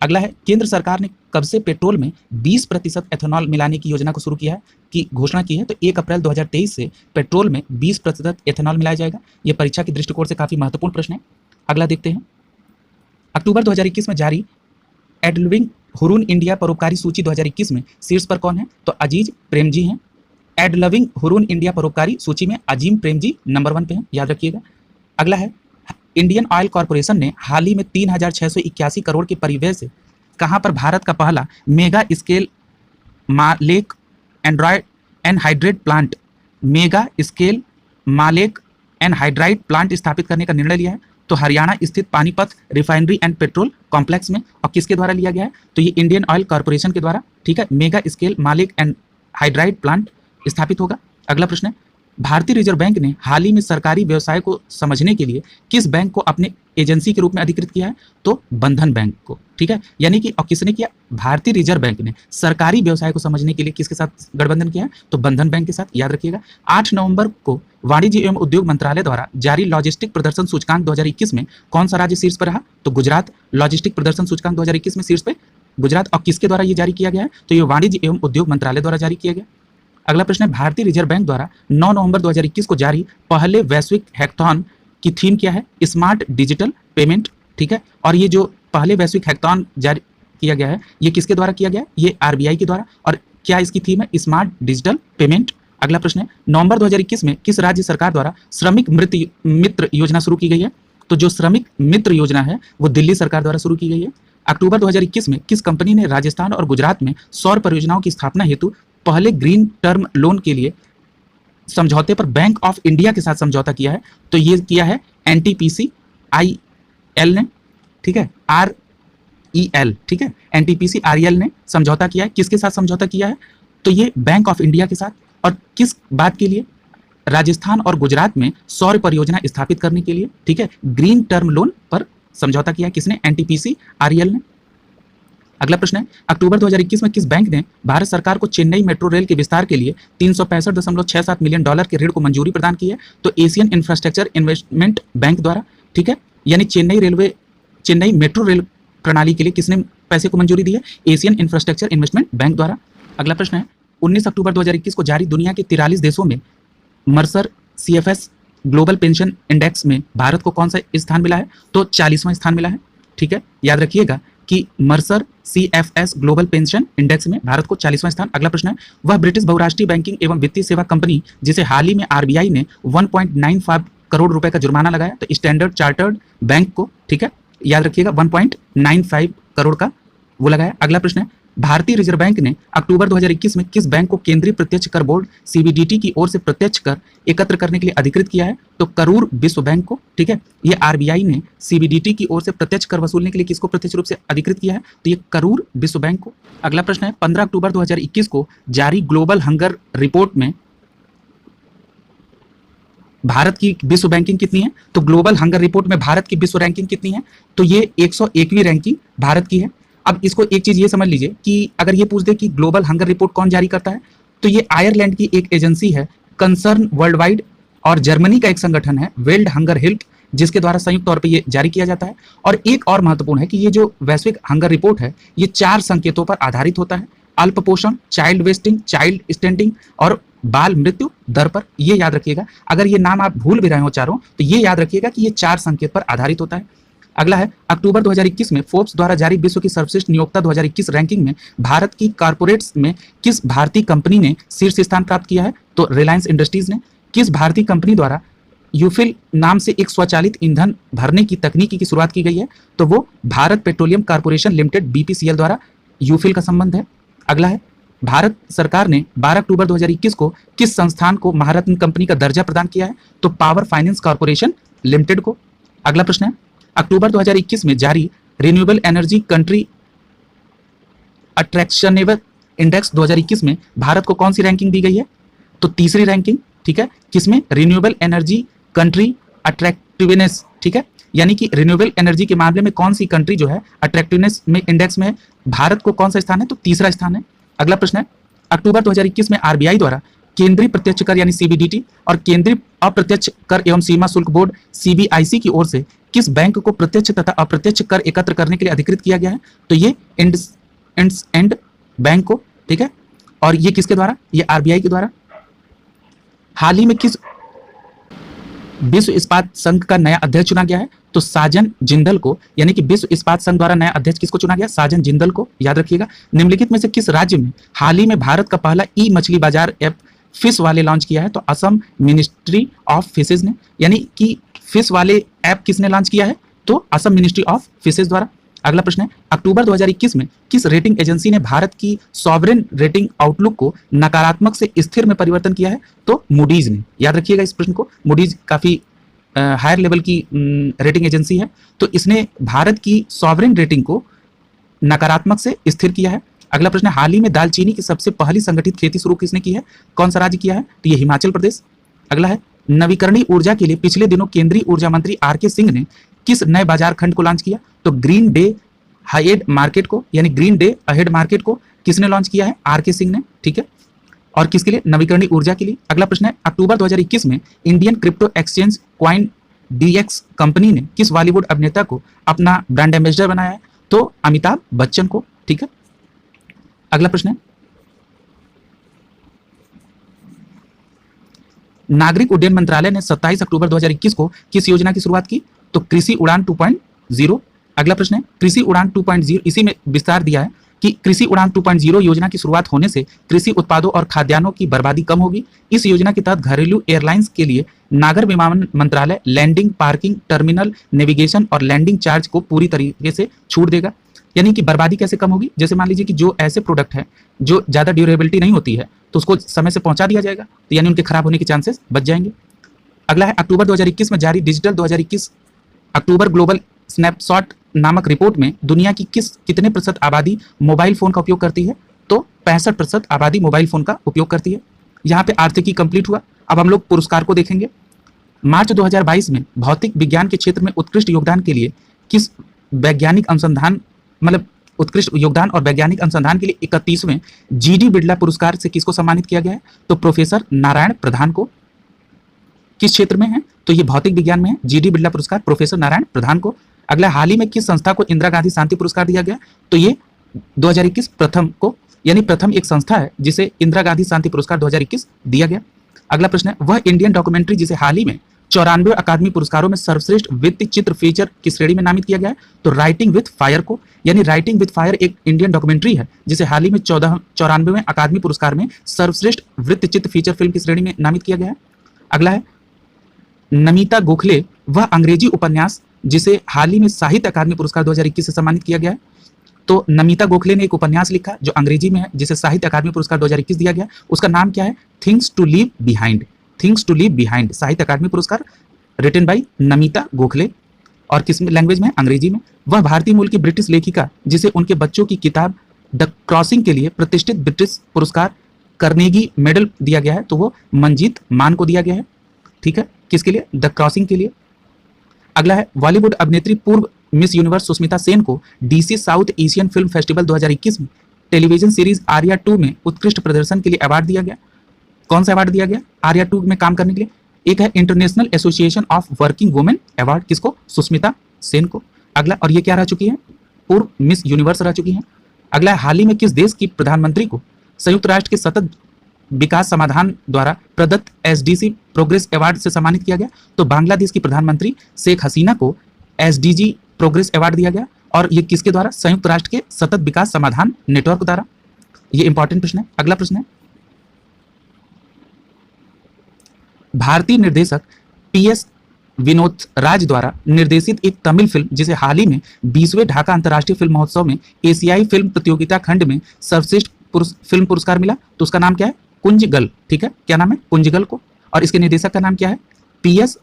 अगला है, केंद्र सरकार ने कब से पेट्रोल में 20% एथेनॉल मिलाने की योजना को शुरू किया है, की घोषणा की है? तो 1 अप्रैल 2023 से पेट्रोल में 20% एथेनॉल मिलाया जाएगा। यह परीक्षा के दृष्टिकोण से काफी महत्वपूर्ण प्रश्न है। अगला देखते हैं, अक्टूबर 2021 में जारी एडलविंग हुरून इंडिया परोपकारी सूची 2021 में शीर्ष पर कौन है? तो अजीज प्रेमजी हैं। एडलविंग हुरून इंडिया परोपकारी सूची में अजीम प्रेमजी नंबर 1 पे हैं, याद रखिएगा। अगला है, इंडियन ऑयल कॉर्पोरेशन ने हाल ही में 3681 करोड़ के परिव्यय से कहां पर भारत का पहला मेगा स्केल मालेक एनहाइड्रेट प्लांट स्थापित करने का निर्णय लिया है? तो हरियाणा स्थित Panipat refinery and petrol complex में। और किसके द्वारा लिया गया है? तो ये इंडियन ऑयल कॉर्पोरेशन के द्वारा। ठीक है, मेगा स्केल मालेक एनहाइड्राइड प्लांट स्थापित होगा। अगला प्रश्न है, भारतीय रिजर्व बैंक ने हाल ही में सरकारी व्यवसाय को समझने के लिए किस बैंक को अपने एजेंसी के रूप में अधिकृत किया है? तो बंधन बैंक को। ठीक है, यानी कि और किसने किया? भारतीय रिजर्व बैंक ने सरकारी व्यवसाय को समझने के लिए किसके साथ गठबंधन किया है? तो बंधन बैंक के साथ, याद रखिएगा। 8 नवंबर को वाणिज्य एवं उद्योग मंत्रालय द्वारा जारी लॉजिस्टिक प्रदर्शन सूचकांक 2021 में कौन सा राज्य शीर्ष पर रहा? तो गुजरात। लॉजिस्टिक प्रदर्शन सूचकांक 2021 में शीर्ष पे गुजरात। और किसके द्वारा ये जारी किया गया है? तो ये वाणिज्य एवं उद्योग मंत्रालय द्वारा जारी किया गया। अगला प्रश्न है, भारतीय रिजर्व बैंक द्वारा 9 नवंबर 2021 को जारी पहले वैश्विक हैकाथॉन की थीम क्या है? Smart digital payment. ठीक है, और ये जो पहले वैश्विक हैकाथॉन जारी किया गया है, ये किसके द्वारा किया गया? ये आरबीआई के द्वारा। और क्या इसकी थीम है? Smart digital payment. अगला प्रश्न है, नवंबर 2021 में किस राज्य सरकार द्वारा श्रमिक मित्र योजना शुरू की गई है? तो जो श्रमिक मित्र योजना है वो दिल्ली सरकार द्वारा शुरू की गई है। अक्टूबर 2021 में किस कंपनी ने राजस्थान और गुजरात में सौर परियोजनाओं की स्थापना हेतु पहले ग्रीन टर्म लोन के लिए समझौते पर बैंक ऑफ इंडिया के साथ समझौता किया है? तो ये किया है एनटीपीसी आईएल ने। ठीक है, आरईएल। ठीक है, एनटीपीसी आरईएल ने समझौता किया है। किसके साथ समझौता किया है? तो ये बैंक ऑफ इंडिया के साथ। और किस बात के लिए? राजस्थान और गुजरात में सौर परियोजना स्थापित करने के लिए। ठीक है, ग्रीन टर्म लोन पर समझौता किया है। किसने? एनटीपीसी आरईएल ने। अगला प्रश्न है, अक्टूबर 2021 में किस बैंक ने भारत सरकार को चेन्नई मेट्रो रेल के विस्तार के लिए $365.67 मिलियन के ऋण को मंजूरी प्रदान की है? तो एशियन इंफ्रास्ट्रक्चर इन्वेस्टमेंट बैंक द्वारा। ठीक है, यानी चेन्नई मेट्रो रेल प्रणाली के लिए किसने पैसे को मंजूरी दी है? एशियन इंफ्रास्ट्रक्चर इन्वेस्टमेंट बैंक द्वारा। अगला प्रश्न है, 19 अक्टूबर 2021 को जारी दुनिया के 43 देशों में Mercer CFS global pension index में भारत को कौन सा स्थान मिला है? तो 40वां स्थान मिला है। ठीक है, याद रखिएगा कि Mercer CFS global pension index में भारत को 40वां स्थान। अगला प्रश्न है, वह ब्रिटिश बहुराष्ट्रीय बैंकिंग एवं वित्तीय सेवा कंपनी जिसे हाल ही में RBI ने 1.95 करोड़ रुपए का जुर्माना लगाया, तो स्टैंडर्ड चार्टर्ड बैंक को, ठीक है, याद रखिएगा 1.95 करोड़ का वो लगाया। अगला प्रश्न है, भारतीय रिजर्व बैंक ने अक्टूबर 2021 में किस बैंक को केंद्रीय प्रत्यक्ष कर बोर्ड CBDT की ओर से प्रत्यक्ष कर एकत्र करने के लिए अधिकृत किया है, तो करूर विश्व बैंक को, ठीक है। ये RBI ने CBDT की ओर से प्रत्यक्ष कर वसूलने के लिए किसको प्रत्यक्ष रूप से अधिकृत किया है, तो ये करूर विश्व बैंक को। अगला प्रश्न है, 15 अक्टूबर 2021 को जारी ग्लोबल हंगर रिपोर्ट में भारत की विश्व रैंकिंग कितनी है, तो ग्लोबल हंगर रिपोर्ट में भारत की विश्व रैंकिंग कितनी है, तो ये 101वीं रैंकिंग भारत की है। अब इसको एक चीज ये समझ लीजिए कि अगर ये पूछ दे कि ग्लोबल हंगर रिपोर्ट कौन जारी करता है, तो ये आयरलैंड की एक एजेंसी है, कंसर्न वर्ल्ड वाइड, और जर्मनी का एक संगठन है वर्ल्ड हंगर हेल्थ, जिसके द्वारा संयुक्त तौर पे ये जारी किया जाता है। और एक और महत्वपूर्ण है कि ये जो वैश्विक हंगर रिपोर्ट है, ये 4 संकेतों पर आधारित होता है, अल्प पोषण, चाइल्ड वेस्टिंग, चाइल्ड स्टैंडिंग और बाल मृत्यु दर पर। ये याद रखिएगा, अगर ये नाम आप भूल भी रहे हो चारों, तो ये याद रखिएगा कि ये 4 संकेत पर आधारित होता है। अगला है, अक्टूबर 2021 में फोर्ब्स द्वारा जारी विश्व की सर्वश्रेष्ठ नियोक्ता 2021 रैंकिंग में भारत की कॉर्पोरेट्स में किस भारतीय कंपनी ने शीर्ष स्थान प्राप्त किया है, तो रिलायंस इंडस्ट्रीज ने। किस भारतीय कंपनी द्वारा यूफिल नाम से एक स्वचालित ईंधन भरने की तकनीकी की शुरुआत की गई है, तो वो Bharat petroleum corporation limited BPCL द्वारा यूफिल का संबंध है। अगला है, भारत सरकार ने 12 अक्टूबर 2021 को किस संस्थान को महारत्न कंपनी का दर्जा प्रदान किया है, तो पावर फाइनेंस कॉर्पोरेशन लिमिटेड को। अगला प्रश्न है, अक्टूबर 2021 में जारी रिन्यूएबल एनर्जी कंट्री अट्रैक्शनेबल इंडेक्स 2021 में भारत को कौन सी रैंकिंग दी गई है, तो तीसरी रैंकिंग, ठीक है। किसमें, रिन्यूएबल एनर्जी कंट्री अट्रैक्टिवनेस, ठीक है, यानी कि रिन्यूएबल एनर्जी के मामले में कौन सी कंट्री जो है अट्रैक्टिवनेस में इंडेक्स में है, भारत को कौन सा स्थान है, तो तीसरा स्थान है। अगला प्रश्न है, अक्टूबर 2021 में RBI द्वारा केंद्रीय प्रत्यक्ष कर यानी CBDT और केंद्रीय अप्रत्यक्ष कर एवं सीमा शुल्क बोर्ड CBIC की ओर से किस बैंक को प्रत्यक्ष तथा अप्रत्यक्ष कर एकत्र करने के लिए अधिकृत किया गया है, तो ये इंड बैंक को, ठीक है। और ये किसके द्वारा, ये RBI के द्वारा। हाल ही में किस विश्व इस्पात संघ का नया अध्यक्ष चुना गया है, तो साजन जिंदल को, यानी कि विश्व इस्पात संघ द्वारा नया अध्यक्ष किसको चुना गया, साजन जिंदल को, याद रखिएगा। निम्नलिखित में से किस राज्य में हाल ही में भारत का पहला मछली बाजार ऐप फिश वाले लॉन्च किया है, तो असम मिनिस्ट्री ऑफ फिशेज ने, यानी कि फिश वाले ऐप किसने लॉन्च किया है, तो असम मिनिस्ट्री ऑफ फिशेज द्वारा। अगला प्रश्न है, अक्टूबर 2021 में किस रेटिंग एजेंसी ने भारत की सॉवरेन रेटिंग आउटलुक को नकारात्मक से स्थिर में परिवर्तन किया है, तो मूडीज ने, याद रखिएगा इस प्रश्न को। मूडीज काफी हायर लेवल की रेटिंग एजेंसी है, तो इसने भारत की सॉवरेन रेटिंग को नकारात्मक से स्थिर किया है। अगला प्रश्न है, हाल ही में दालचीनी की सबसे पहली संगठित खेती शुरू किसने की है, कौन सा राज्य किया है, तो ये हिमाचल प्रदेश। अगला है, नवीकरणीय ऊर्जा के लिए पिछले दिनों केंद्रीय ऊर्जा मंत्री RK सिंह ने किस नए बाजार खंड को लॉन्च किया, तो ग्रीन डे अहेड मार्केट को, यानी ग्रीन डे अहेड मार्केट को किसने लॉन्च किया है, RK सिंह ने, ठीक है। और किसके लिए, नवीकरणीय ऊर्जा के लिए। अगला प्रश्न है, अक्टूबर 2021 में Indian crypto exchange coin DX company ने किस बॉलीवुड अभिनेता को अपना ब्रांड एम्बेसडर बनाया है, तो अमिताभ बच्चन को, ठीक है। अगला प्रश्न है, नागरिक उड्डयन मंत्रालय ने 27 अक्टूबर 2021 को किस योजना की शुरुआत की, तो कृषि उड़ान 2.0। अगला प्रश्न है, कृषि उड़ान 2.0, इसी में विस्तार दिया है कि कृषि उड़ान 2.0 योजना की शुरुआत होने से कृषि उत्पादों और खाद्यान्नों की बर्बादी कम होगी। इस योजना के तहत घरेलू एयरलाइंस के लिए नागर विमानन मंत्रालय लैंडिंग, पार्किंग, टर्मिनल नेविगेशन और लैंडिंग चार्ज को पूरी तरीके से छूट देगा। यानी कि बर्बादी कैसे कम होगी, जैसे मान लीजिए कि जो ऐसे प्रोडक्ट है जो ज़्यादा ड्यूरेबिलिटी नहीं होती है, तो उसको समय से पहुंचा दिया जाएगा, तो यानी उनके खराब होने के चांसेस बच जाएंगे। अगला है, अक्टूबर 2021 में जारी डिजिटल 2021 अक्टूबर ग्लोबल स्नैपशॉट नामक रिपोर्ट में दुनिया की कितने प्रतिशत आबादी मोबाइल फोन का उपयोग करती है, तो 65% आबादी मोबाइल फोन का उपयोग करती है। यहाँ पे आर्थिकी कंप्लीट हुआ। अब हम लोग पुरस्कार को देखेंगे। मार्च 2022 में भौतिक विज्ञान के क्षेत्र में उत्कृष्ट योगदान के लिए किस वैज्ञानिक अनुसंधान, मतलब उत्कृष्ट योगदान और वैज्ञानिक अनुसंधान के लिए 31वें GD बिड़ला पुरस्कार से किसको सम्मानित किया गया है, तो प्रोफेसर नारायण प्रधान को। किस क्षेत्र में है, तो ये भौतिक विज्ञान में है। GD बिड़ला पुरस्कार प्रोफेसर नारायण प्रधान को। अगला, हाल ही में किस संस्था को इंदिरा गांधी शांति पुरस्कार दिया गया, तो ये 2021 प्रथम को, यानी प्रथम एक संस्था है जिसे इंदिरा गांधी शांति पुरस्कार 2021 दिया गया। अगला प्रश्न है, वह इंडियन डॉक्यूमेंट्री जिसे हाल ही में 94 अकादमी पुरस्कारों में सर्वश्रेष्ठ वृत्ति चित्र फीचर की श्रेणी में नामित किया गया है? तो राइटिंग विथ फायर को, यानी राइटिंग विथ फायर एक इंडियन डॉक्यूमेंट्री है जिसे हाल ही में 94वें अकादमी पुरस्कार में सर्वश्रेष्ठ वृत्ति चित्र फीचर फिल्म की श्रेणी में नामित किया गया है। अगला है नमिता गोखले, वह अंग्रेजी उपन्यास जिसे हाल ही में साहित्य अकादमी पुरस्कार 2021 से सम्मानित किया गया है। तो नमिता गोखले ने एक उपन्यास लिखा जो अंग्रेजी में है जिसे साहित्य अकादमी पुरस्कार 2021 दिया गया। उसका नाम क्या है? Things to leave behind. Things to leave behind Sahitya Akademi पुरस्कार, रिटन बाय नमिता गोखले। और किस लैंग्वेज में? अंग्रेजी में। वह भारतीय मूल की ब्रिटिश लेखिका जिसे उनके बच्चों की किताब द क्रॉसिंग के लिए प्रतिष्ठित ब्रिटिश पुरस्कार कार्नेगी मेडल दिया गया है, तो वो मंजीत मान को दिया गया है। ठीक है, किसके लिए? द क्रॉसिंग के लिए। अगला है बॉलीवुड अभिनेत्री पूर्व मिस यूनिवर्स सुष्मिता सेन को DC south Asian film festival 2021 में टेलीविजन सीरीज आर्या 2 में उत्कृष्ट प्रदर्शन के लिए अवार्ड दिया गया। कौन सा अवार्ड दिया गया? आर्या 2 में काम करने के लिए। एक है international association of working women award, किसको? सुष्मिता सेन को। अगला, और ये क्या रह चुकी है? पूर्व मिस यूनिवर्स रह चुकी है। अगला है हाल ही में किस देश की प्रधानमंत्री को संयुक्त राष्ट्र के सतत विकास समाधान द्वारा प्रदत्त एसडीजी प्रोग्रेस अवार्ड से सम्मानित किया गया? तो बांग्लादेश की प्रधानमंत्री शेख हसीना को एसडीजी प्रोग्रेस अवार्ड दिया गया। और ये किसके द्वारा? संयुक्त राष्ट्र के सतत विकास समाधान नेटवर्क द्वारा। ये इंपॉर्टेंट प्रश्न है। अगला प्रश्न है भारतीय निर्देशक पीएस विनोद राज द्वारा निर्देशित एक तमिल फिल्म जिसे हाल ही में 20वें ढाका अंतर्राष्ट्रीय फिल्म महोत्सव में एशियाई फिल्म प्रतियोगिता खंड में सर्वश्रेष्ठ फिल्म पुरस्कार मिला, तो उसका नाम क्या है? कुंजगल। ठीक है, क्या नाम है? कुंजगल को। और इसके निर्देशक का नाम क्या है? पीएस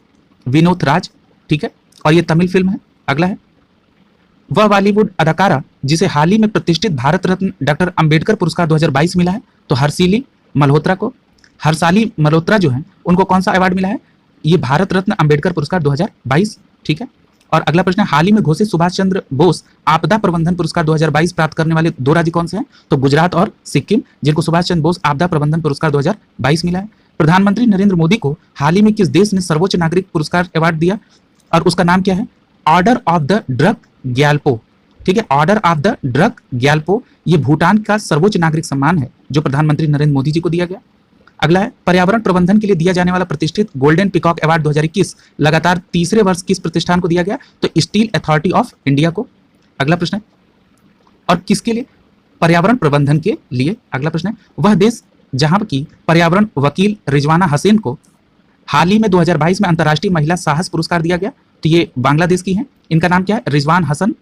विनोद राज। ठीक है, और ये तमिल फिल्म है। अगला है वह बॉलीवुड अदाकारा जिसे हाल ही में प्रतिष्ठित भारत रत्न डॉक्टर अंबेडकर पुरस्कार 2022 मिला है, तो हर्षाली मल्होत्रा को। हर्षाली मल्होत्रा जो है उनको कौन सा अवार्ड मिला है? ये भारत रत्न अंबेडकर पुरस्कार 2022। ठीक है, और अगला प्रश्न है हाल ही में घोषित सुभाष चंद्र बोस आपदा प्रबंधन पुरस्कार 2022 प्राप्त करने वाले दो राज्य कौन से हैं? तो गुजरात और सिक्किम, जिनको सुभाष चंद्र बोस आपदा प्रबंधन पुरस्कार 2022 मिला है। प्रधानमंत्री नरेंद्र मोदी को हाल ही में किस देश ने सर्वोच्च नागरिक पुरस्कार अवार्ड दिया और उसका नाम क्या है? Order of the drug Gyalpo. ठीक है, order of the drug Gyalpo ये भूटान का सर्वोच्च नागरिक सम्मान है जो प्रधानमंत्री नरेंद्र मोदी जी को दिया गया। अगला है पर्यावरण प्रबंधन के लिए दिया जाने वाला प्रतिष्ठित गोल्डन पीकॉक अवार्ड 2021 लगातार तीसरे वर्ष किस प्रतिष्ठान को दिया गया? तो स्टील अथॉरिटी ऑफ इंडिया को। अगला प्रश्न है और किसके लिए? पर्यावरण प्रबंधन के लिए। अगला प्रश्न है वह देश जहां की पर्यावरण वकील रिजवाना हसन को हाल ही में 2022 में अंतर्राष्ट्रीय महिला साहस पुरस्कार दिया गया, तो ये बांग्लादेश की है। इनका नाम क्या है? रिजवान हसन।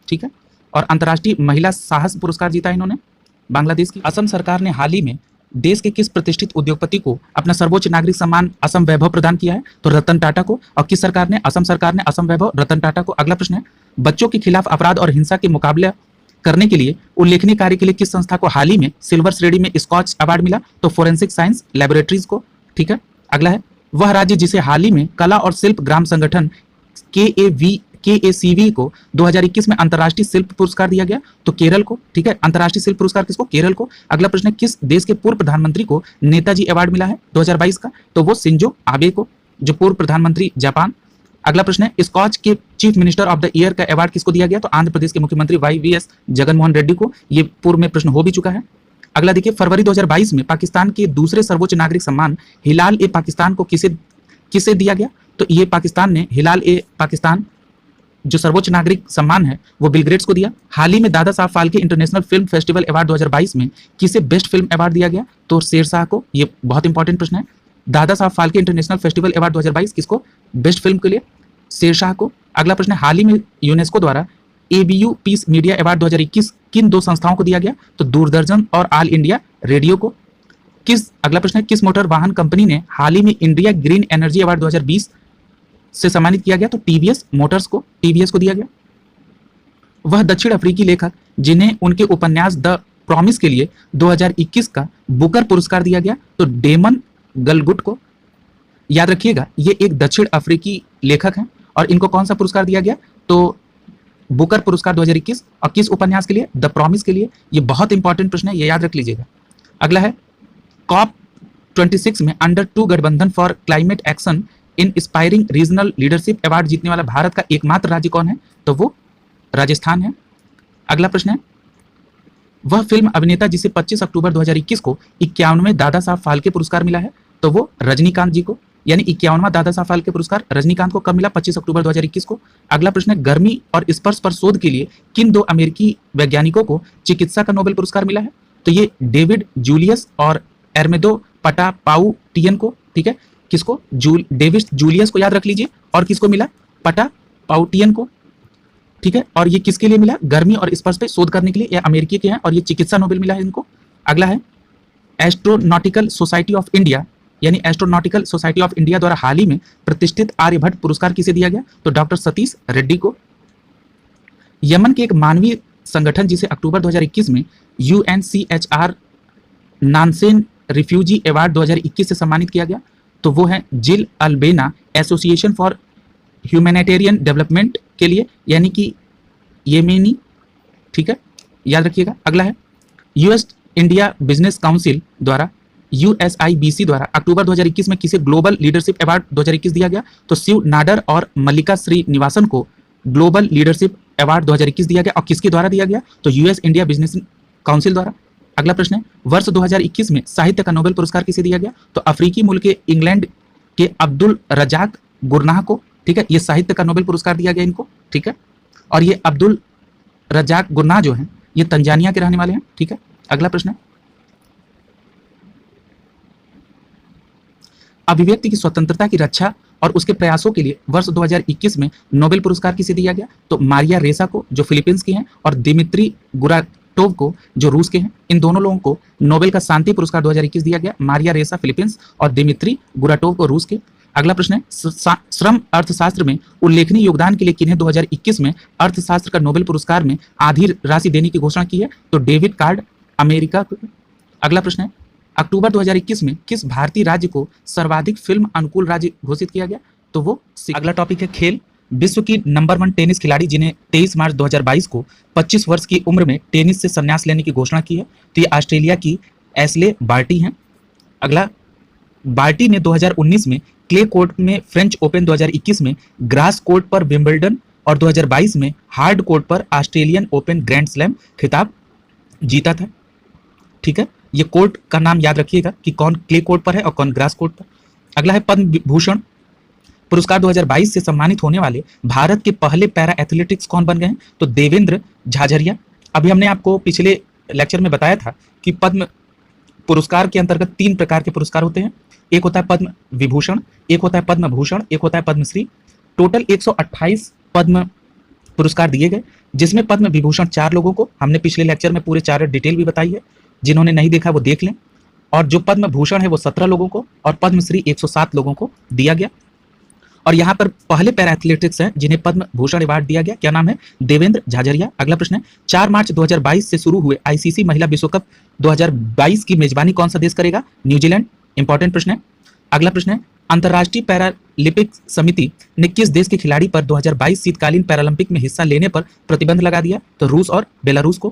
ठीक है, और अंतर्राष्ट्रीय महिला साहस पुरस्कार जीता इन्होंने बांग्लादेश की। असम सरकार ने हाल ही में देश के किस प्रतिष्ठित उद्योगपति को अपना सर्वोच्च नागरिक सम्मान असम वैभव प्रदान किया है? तो रतन टाटा को। और किस सरकार ने? असम सरकार ने असम वैभव रतन टाटा को। अगला प्रश्न है बच्चों के खिलाफ अपराध और हिंसा के मुकाबले करने के लिए उल्लेखनीय कार्य के लिए किस संस्था को हाल ही में सिल्वर श्रेणी में स्कॉच अवार्ड मिला? तो फोरेंसिक साइंस लैबोरेटरीज को। ठीक है, अगला है वह राज्य जिसे हाल ही में कला और शिल्प ग्राम संगठन KACV को 2021 में अंतर्राष्ट्रीय शिल्प पुरस्कार दिया गया, तो केरल को। ठीक है, अंतर्राष्ट्रीय शिल्प पुरस्कार किसको? केरल को। अगला प्रश्न है किस देश के पूर्व प्रधानमंत्री को नेताजी अवार्ड मिला है 2022 का? तो वो शिंजो आबे को, जो पूर्व प्रधानमंत्री जापान। अगला प्रश्न है स्कॉच के chief minister of the year का अवार्ड किसको दिया गया? तो आंध्र प्रदेश के मुख्यमंत्री YVS जगनमोहन रेड्डी को। ये पूर्व में प्रश्न हो भी चुका है। अगला देखिए फरवरी 2022 में पाकिस्तान के दूसरे सर्वोच्च नागरिक सम्मान हिलाल ए पाकिस्तान को किसे दिया गया? तो ये पाकिस्तान ने हिलाल ए पाकिस्तान जो सर्वोच्च नागरिक सम्मान है वो बिल गेट्स को दिया। हाल ही में Dada Saheb Phalke international film festival award 2022 में किसे बेस्ट फिल्म अवार्ड दिया गया? तो शेरशाह को। ये बहुत इंपॉर्टेंट प्रश्न है। Dada Saheb Phalke international festival award 2022 किसको? बेस्ट फिल्म के लिए शेरशाह को। अगला प्रश्न है हाल ही में यूनेस्को द्वारा ABU पीस मीडिया अवार्ड 2021 किन दो संस्थाओं को दिया गया? तो दूरदर्शन और ऑल इंडिया रेडियो को। अगला प्रश्न है किस मोटर वाहन कंपनी ने हाल ही में इंडिया ग्रीन एनर्जी अवार्ड 2020 से सम्मानित किया गया? तो TVS मोटर्स को, TVS को दिया गया। वह दक्षिण अफ्रीकी लेखक जिन्हें उनके उपन्यास द प्रॉमिस के लिए 2021 का बुकर पुरस्कार दिया गया, तो डेमन गलगुट को। याद रखिएगा ये एक दक्षिण अफ्रीकी लेखक हैं और इनको कौन सा पुरस्कार दिया गया? तो बुकर पुरस्कार 2021। और किस उपन्यास के लिए? द प्रॉमिस के लिए। ये बहुत इंपॉर्टेंट प्रश्न है, ये याद रख लीजिएगा। अगला है COP26 में अंडर 2 गठबंधन for climate action in inspiring regional leadership award जीतने वाला भारत का एकमात्र राज्य कौन है? तो वो राजस्थान है। अगला प्रश्न है वह फिल्म अभिनेता जिसे 25 अक्टूबर 2021 को 51वें दादा साहब फाल्के पुरस्कार मिला है, तो वो रजनीकांत जी को। यानी 51वां दादा साहब फाल्के पुरस्कार रजनीकांत को कब मिला? 25 अक्टूबर 2021 को। अगला प्रश्न है, गर्मी और स्पर्श पर शोध के लिए किन दो अमेरिकी वैज्ञानिकों को चिकित्सा का नोबेल पुरस्कार मिला है? तो ये डेविड जूलियस और एर्मेदो पटापाउटियन को, ठीक है, किसको? डेविड जूलियस को याद रख लीजिए, और किसको मिला? पटापाउटियन को, ठीक है। और ये किसके लिए मिला? गर्मी और स्पर्श पे शोध करने के लिए। ये अमेरिकी के हैं और ये चिकित्सा नोबेल मिला है इनको। अगला है, एस्ट्रोनॉटिकल सोसाइटी ऑफ इंडिया, यानी एस्ट्रोनॉटिकल सोसाइटी ऑफ इंडिया द्वारा हाल ही में प्रतिष्ठित आर्यभट्ट पुरस्कार किसे दिया गया? तो डॉक्टर सतीश रेड्डी को। यमन के एक मानवीय संगठन जिसे अक्टूबर 2021 में UNCHR नानसेन रिफ्यूजी अवार्ड 2021 से सम्मानित किया गया, तो वो है जिल अल्बेना एसोसिएशन फॉर ह्यूमैनिटेरियन डेवलपमेंट के लिए, यानी कि येमेनी, ठीक है, याद रखिएगा। अगला है, यूएस इंडिया बिजनेस काउंसिल द्वारा USIBC द्वारा अक्टूबर 2021 में किसे ग्लोबल लीडरशिप अवार्ड 2021 दिया गया? तो शिव नाडर और मल्लिका श्रीनिवासन को ग्लोबल लीडरशिप अवार्ड 2021 दिया गया। और किसके द्वारा दिया गया? तो यूएस इंडिया बिजनेस काउंसिल द्वारा। अगला प्रश्न है, वर्ष 2021 में साहित्य का नोबेल पुरस्कार किसे दिया गया? तो अफ्रीकी मुल्क के इंग्लैंड के अब्दुल रजाक गुरनाह को, ठीक है, ये साहित्य का नोबेल पुरस्कार दिया गया इनको, ठीक है। और ये अब्दुल रजाक गुरनाह जो हैं ये तंजानिया के रहने वाले हैं, ठीक है। अगला प्रश्न है, अभिव्यक्ति की स्वतंत्रता की रक्षा और उसके प्रयासों के लिए वर्ष 2021 में नोबेल पुरस्कार किसे दिया गया? तो मारिया रेसा को, जो फिलीपींस की हैं, और दिमित्री गुराटोव को, जो रूस के हैं। इन दोनों लोगों को नोबेल का शांति पुरस्कार 2021 दिया गया। मारिया रेसा फिलीपींस और दिमित्री गुराटोव को रूस के। अगला प्रश्न है, श्रम अर्थशास्त्र में उल्लेखनीय योगदान के लिए किन्हें 2021 में अर्थशास्त्र का नोबेल पुरस्कार में आधी राशि देने की घोषणा की है? तो डेविड कार्ड, अमेरिका। अगला प्रश्न है, अक्टूबर 2021 में किस भारतीय राज्य को सर्वाधिक फिल्म अनुकूल राज्य घोषित किया गया? तो वो। अगला टॉपिक है खेल। विश्व की नंबर 1 टेनिस खिलाड़ी जिन्हें 23 मार्च 2022 को 25 वर्ष की उम्र में टेनिस से संन्यास लेने की घोषणा की है, तो ये ऑस्ट्रेलिया की एशले बार्टी हैं। अगला, बार्टी ने 2019 में क्ले कोर्ट में फ्रेंच ओपन, 2021 में ग्रास कोर्ट पर विंबलडन और 2022 में हार्ड कोर्ट पर ऑस्ट्रेलियन ओपन ग्रैंड स्लैम खिताब जीता था, ठीक है। ये कोर्ट का नाम याद रखिएगा कि कौन क्ले कोर्ट पर है और कौन ग्रास कोर्ट पर। अगला है, पद्म विभूषण पुरस्कार 2022 से सम्मानित होने वाले भारत के पहले पैरा एथलेटिक्स कौन बन गए हैं? तो देवेंद्र झाझरिया। अभी हमने आपको पिछले लेक्चर में बताया था कि पद्म पुरस्कार के अंतर्गत 3 प्रकार के पुरस्कार होते हैं। एक होता है पद्म विभूषण, एक होता है पद्म भूषण, एक होता है पद्मश्री। टोटल 128 पद्म पुरस्कार दिए गए, जिसमें पद्म विभूषण 4 लोगों को, हमने पिछले लेक्चर में पूरे 4 डिटेल भी बताई है, जिन्होंने नहीं देखा वो देख लें। और जो पद्म भूषण है वो 17 लोगों को और पद्मश्री 107 लोगों को दिया गया। और यहाँ पर पहले पैरा एथलेटिक्स हैं जिन्हें पद्म भूषण अवार्ड दिया गया, क्या नाम है? देवेंद्र झाझरिया। अगला प्रश्न है, 4 मार्च 2022 से शुरू हुए आईसीसी महिला विश्व कप 2022 की मेजबानी कौन सा देश करेगा? न्यूजीलैंड। इंपॉर्टेंट प्रश्न है। अगला प्रश्न है, अंतर्राष्ट्रीय पैरालिम्पिक समिति ने किस देश के खिलाड़ी पर 2022 शीतकालीन पैरालंपिक में हिस्सा लेने पर प्रतिबंध लगा दिया? तो रूस और बेलारूस को,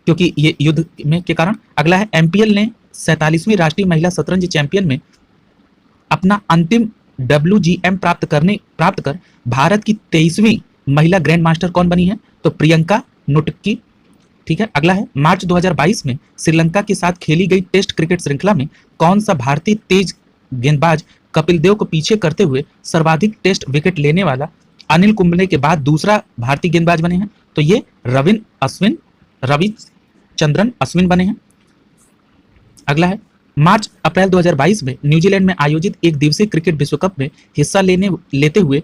क्योंकि ये युद्ध में के कारण। अगला है, एमपीएल ने 47वीं राष्ट्रीय महिला शतरंज चैंपियन में अपना अंतिम WGM प्राप्त कर भारत की 23वीं महिला ग्रैंड मास्टर कौन बनी है? तो प्रियंका नुटकी, ठीक है। अगला है, मार्च 2022 में श्रीलंका के साथ खेली गई टेस्ट क्रिकेट श्रृंखला में कौन सा भारतीय तेज गेंदबाज कपिल देव को पीछे करते हुए सर्वाधिक टेस्ट विकेट लेने वाला अनिल कुंबले के बाद दूसरा भारतीय गेंदबाज बने हैं? तो ये रविचंद्रन अश्विन बने हैं। अगला है, मार्च अप्रैल 2022 में न्यूजीलैंड में आयोजित एक दिवसीय क्रिकेट विश्व कप में हिस्सा लेते हुए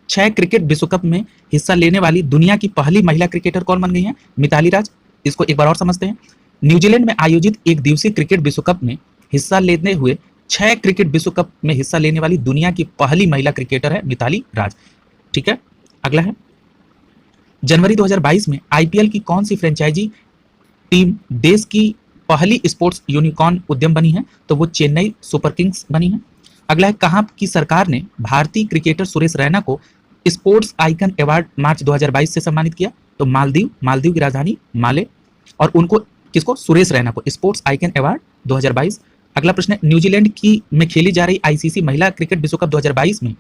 6 क्रिकेट विश्व कप में हिस्सा लेने वाली दुनिया की पहली महिला क्रिकेटर कौन बन गई हैं? मिताली राज। इसको एक बार और समझते हैं। न्यूजीलैंड में आयोजित एक दिवसीय क्रिकेट विश्व कप में हिस्सा लेते हुए 6 क्रिकेट विश्व कप में हिस्सा लेने वाली दुनिया की पहली महिला क्रिकेटर है मिताली राज, ठीक है। अगला है, जनवरी 2022 में आईपीएल की कौन सी फ्रेंचाइजी टीम देश की पहली स्पोर्ट्स यूनिकॉर्न उद्यम बनी है? तो वो चेन्नई सुपर किंग्स बनी है। अगला है, कहाँ की सरकार ने भारतीय क्रिकेटर सुरेश रैना को स्पोर्ट्स आइकन अवार्ड मार्च 2022 से सम्मानित किया? तो मालदीव की राजधानी माले। और उनको, किसको? सुरेश रैना को स्पोर्ट्स आइकन अवार्ड 2022। अगला प्रश्न है, न्यूजीलैंड में खेली जा रही आईसीसी महिला क्रिकेट विश्व कप 2022 में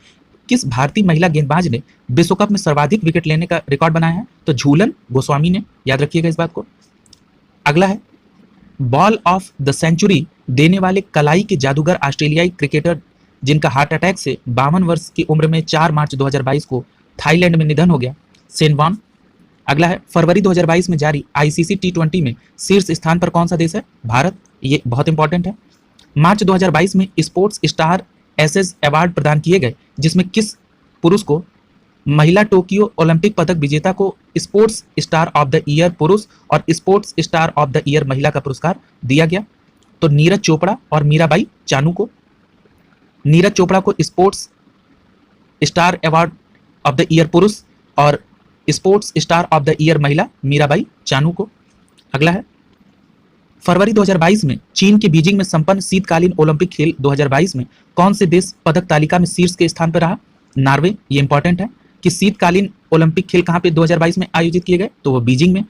किस भारतीय महिला गेंदबाज ने विश्व कप में सर्वाधिक विकेट लेने का रिकॉर्ड बनाया है? तो झूलन गोस्वामी ने, याद रखिएगा इस बात को। अगला है, बॉल ऑफ द सेंचुरी देने वाले कलाई के जादूगर ऑस्ट्रेलियाई क्रिकेटर जिनका हार्ट अटैक से 52 वर्ष की उम्र में 4 मार्च 2022 को थाईलैंड में निधन हो गया, शेन वॉर्न। अगला है, फरवरी 2022 में जारी आईसीसी टी20 में शीर्ष स्थान पर कौन सा देश है? भारत। ये बहुत इंपॉर्टेंट है। मार्च 2022 में स्पोर्ट्स स्टार एसेज अवार्ड प्रदान किए गए, जिसमें किस पुरुष को महिला टोक्यो ओलंपिक पदक विजेता को sports star of the year पुरुष और sports star of the year महिला का पुरस्कार दिया गया? तो नीरज चोपड़ा और मीराबाई चानू को। नीरज चोपड़ा को sports star award of the year पुरुष और sports star of the year महिला मीराबाई चानू को। अगला है, फरवरी 2022 में चीन के बीजिंग में संपन्न शीतकालीन ओलंपिक खेल 2022 में कौन से देश पदक तालिका में शीर्ष के स्थान पर रहा? नॉर्वे। ये इंपॉर्टेंट है कि शीतकालीन ओलंपिक खेल कहां पे 2022 में आयोजित किए गए? तो वो बीजिंग में।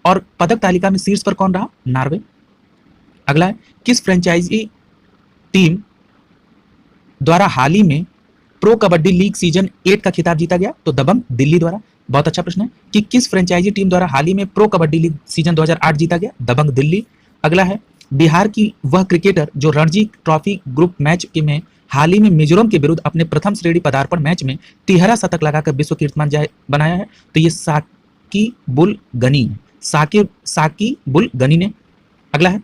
और पदक तालिका में शीर्ष पर कौन रहा? नॉर्वे। अगला है, किस फ्रेंचाइजी टीम द्वारा हाल ही में प्रो कबड्डी लीग सीजन 8 का खिताब जीता गया? तो दबंग दिल्ली द्वारा। बहुत अच्छा प्रश्न है कि किस फ्रेंचाइजी टीम द्वारा हाल ही में प्रो कबड्डी लीग सीजन 2008 जीता गया? दबंग दिल्ली। अगला है, बिहार की वह क्रिकेटर जो रणजी ट्रॉफी ग्रुप मैच के में हाल ही में मिजोरम के विरुद्ध अपने प्रथम श्रेणी पदार्पण मैच में 13 शतक लगाकर विश्व कीर्तिमान बनाया है? तो ये साकिबुल गनी है। साकिबुल गनी ने। अगला है,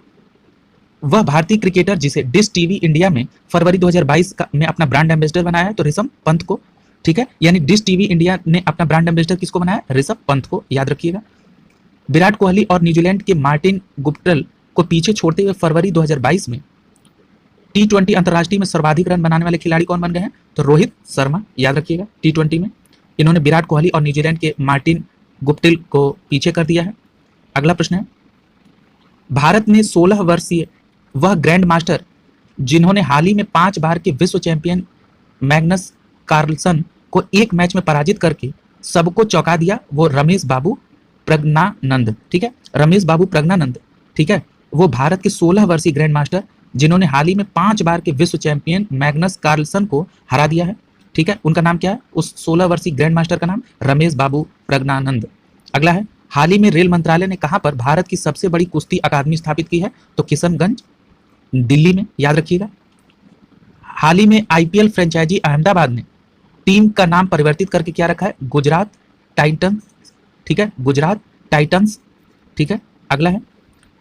वह भारतीय क्रिकेटर जिसे डिश टीवी इंडिया में फरवरी 2022 में अपना ब्रांड एम्बेसडर बनाया है? तो ऋषभ पंत को। ठीक है, यानी डिश टीवी इंडिया ने अपना ब्रांड एम्बेसडर किसको बनाया? ऋषभ पंत को, याद रखिएगा। विराट कोहली और न्यूजीलैंड के मार्टिन गुप्टिल को पीछे छोड़ते हुए फरवरी 2022 में टी20 अंतर्राष्ट्रीय में सर्वाधिक रन बनाने वाले खिलाड़ी कौन बन गए हैं? तो रोहित शर्मा, याद रखिएगा। टी20 में इन्होंने विराट कोहली और न्यूजीलैंड के मार्टिन गुप्टिल को पीछे कर दिया है। अगला प्रश्न है, भारत में 16 वर्षीय वह ग्रैंड मास्टर जिन्होंने हाल ही में 5 बार के विश्व चैंपियन मैग्नस कार्लसन को एक मैच में पराजित करके सबको चौंका दिया, वो रमेश बाबू प्रज्ञानंद। ठीक है, रमेश बाबू प्रज्ञानंद। ठीक है, वो भारत के 16 वर्षीय ग्रैंड मास्टर जिन्होंने हाल ही में 5 बार के विश्व चैंपियन मैग्नस कार्लसन को हरा दिया है। ठीक है, उनका नाम क्या है? उस 16 वर्षीय ग्रैंड मास्टर का नाम रमेश बाबू प्रज्ञानंद। अगला है, हाल ही में रेल मंत्रालय ने कहां पर भारत की सबसे बड़ी कुश्ती अकादमी स्थापित की है? तो किशनगंज, दिल्ली में, याद रखिएगा। हाल ही में आईपीएल फ्रेंचाइजी अहमदाबाद ने टीम का नाम परिवर्तित करके क्या रखा है? गुजरात टाइटंस। ठीक है, गुजरात टाइटंस। ठीक है, अगला है,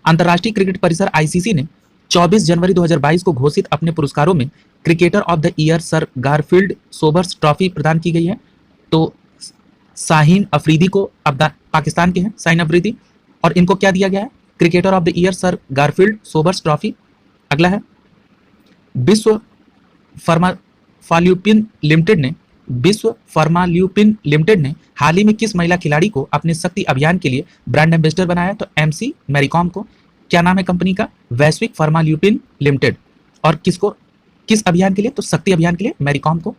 अंतर्राष्ट्रीय क्रिकेट परिसर आईसीसी ने 24 जनवरी 2022 को घोषित अपने पुरस्कारों में cricketer of the year sir Garfield Sobers trophy प्रदान की गई है। तो शाहीन अफरीदी को, अब पाकिस्तान के हैं शाहीन अफरीदी, और इनको क्या दिया गया है? Cricketer of the year sir Garfield Sobers trophy. अगला है, विश्व फार्माल्यूपिन लिमिटेड ने हाल ही में किस महिला खिलाड़ी को अपने शक्ति अभियान के लिए ब्रांड एम्बेसडर बनाया? तो एमसी मैरीकॉम को। क्या नाम है कंपनी का? वैश्विक फार्माल्यूपिन लिमिटेड। और किसको, किस अभियान के लिए? तो शक्ति अभियान के लिए मैरीकॉम को।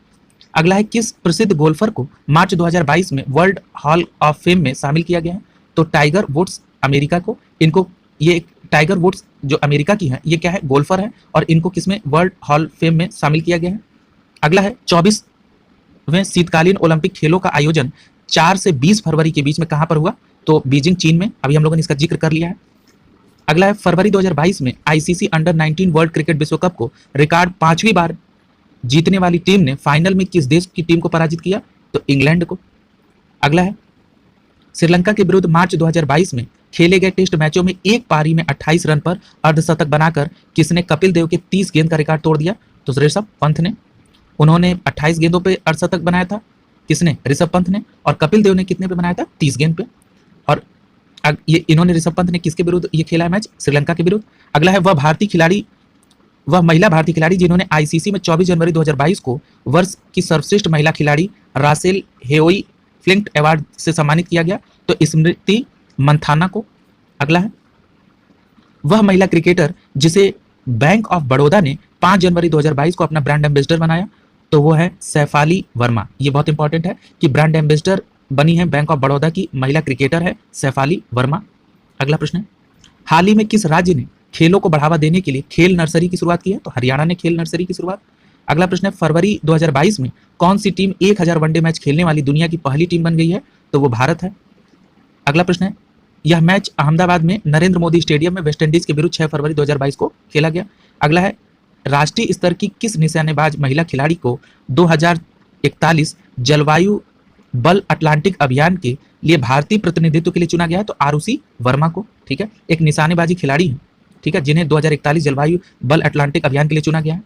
अगला है, किस प्रसिद्ध गोल्फर को मार्च 2022 में वर्ल्ड हॉल ऑफ फेम में शामिल किया गया है? तो टाइगर वुड्स, अमेरिका को। इनको, ये टाइगर वुड्स जो अमेरिका की है, ये क्या है? गोल्फर है, और इनको किसमें? वर्ल्ड हॉल फेम में शामिल किया गया है। अगला है, 24वें शीतकालीन ओलंपिक खेलों का आयोजन 4 से 20 फरवरी के बीच में कहां पर हुआ? तो बीजिंग, चीन में। अभी हम लोगों ने इसका जिक्र कर लिया है। अगला है, फरवरी 2022 में आईसीसी अंडर 19 वर्ल्ड क्रिकेट विश्व कप को रिकॉर्ड 5वीं बार जीतने वाली टीम ने फाइनल में किस देश की टीम को पराजित किया? तो इंग्लैंड को। अगला है, श्रीलंका के विरुद्ध मार्च 2022 में खेले गए टेस्ट मैचों में एक पारी में 28 रन पर अर्धशतक बनाकर किसने कपिल देव के 30 गेंद का रिकॉर्ड तोड़ दिया? तो ऋषभ पंत ने। उन्होंने 28 गेंदों पे अर्धशतक बनाया था। किसने? ऋषभ पंत ने। और कपिल देव ने कितने पे बनाया था? 30 गेंद पे। और ये इन्होंने, ऋषभ पंत ने किसके विरुद्ध ये खेला है मैच? श्रीलंका के विरुद्ध। अगला है, वह महिला भारतीय खिलाड़ी जिन्होंने आईसीसी में 24 जनवरी 2022 को वर्ष की सर्वश्रेष्ठ महिला खिलाड़ी रासेल हेओई फ्लिंट अवार्ड से सम्मानित किया गया? तो स्मृति मंथाना को। अगला है, वह महिला क्रिकेटर जिसे बैंक ऑफ बड़ौदा ने 5 जनवरी 2022 को अपना ब्रांड एम्बेसडर बनाया? तो वो है सैफाली वर्मा। ये बहुत इंपॉर्टेंट है कि ब्रांड एम्बेसडर बनी है बैंक ऑफ बड़ौदा की महिला क्रिकेटर है सैफाली वर्मा। अगला प्रश्न है, हाल ही में किस राज्य ने खेलों को बढ़ावा देने के लिए खेल नर्सरी की शुरुआत की है? तो हरियाणा ने खेल नर्सरी की शुरुआत। अगला प्रश्न है, फरवरी 2022 में कौन सी टीम 1000 वनडे मैच खेलने वाली दुनिया की पहली टीम बन गई है? तो वो भारत है। अगला प्रश्न है, यह मैच अहमदाबाद में नरेंद्र मोदी स्टेडियम में वेस्टइंडीज के विरुद्ध 6 फरवरी 2022 को खेला गया। अगला है, राष्ट्रीय स्तर की किस निशानेबाज महिला खिलाड़ी को 2041 जलवायु बल अटलांटिक अभियान के लिए भारतीय प्रतिनिधित्व के लिए चुना गया है? तो आरुषि वर्मा को। ठीक है, एक निशानेबाजी खिलाड़ी है, ठीक है, जिन्हें 2041 जलवायु बल अटलांटिक अभियान के लिए चुना गया है,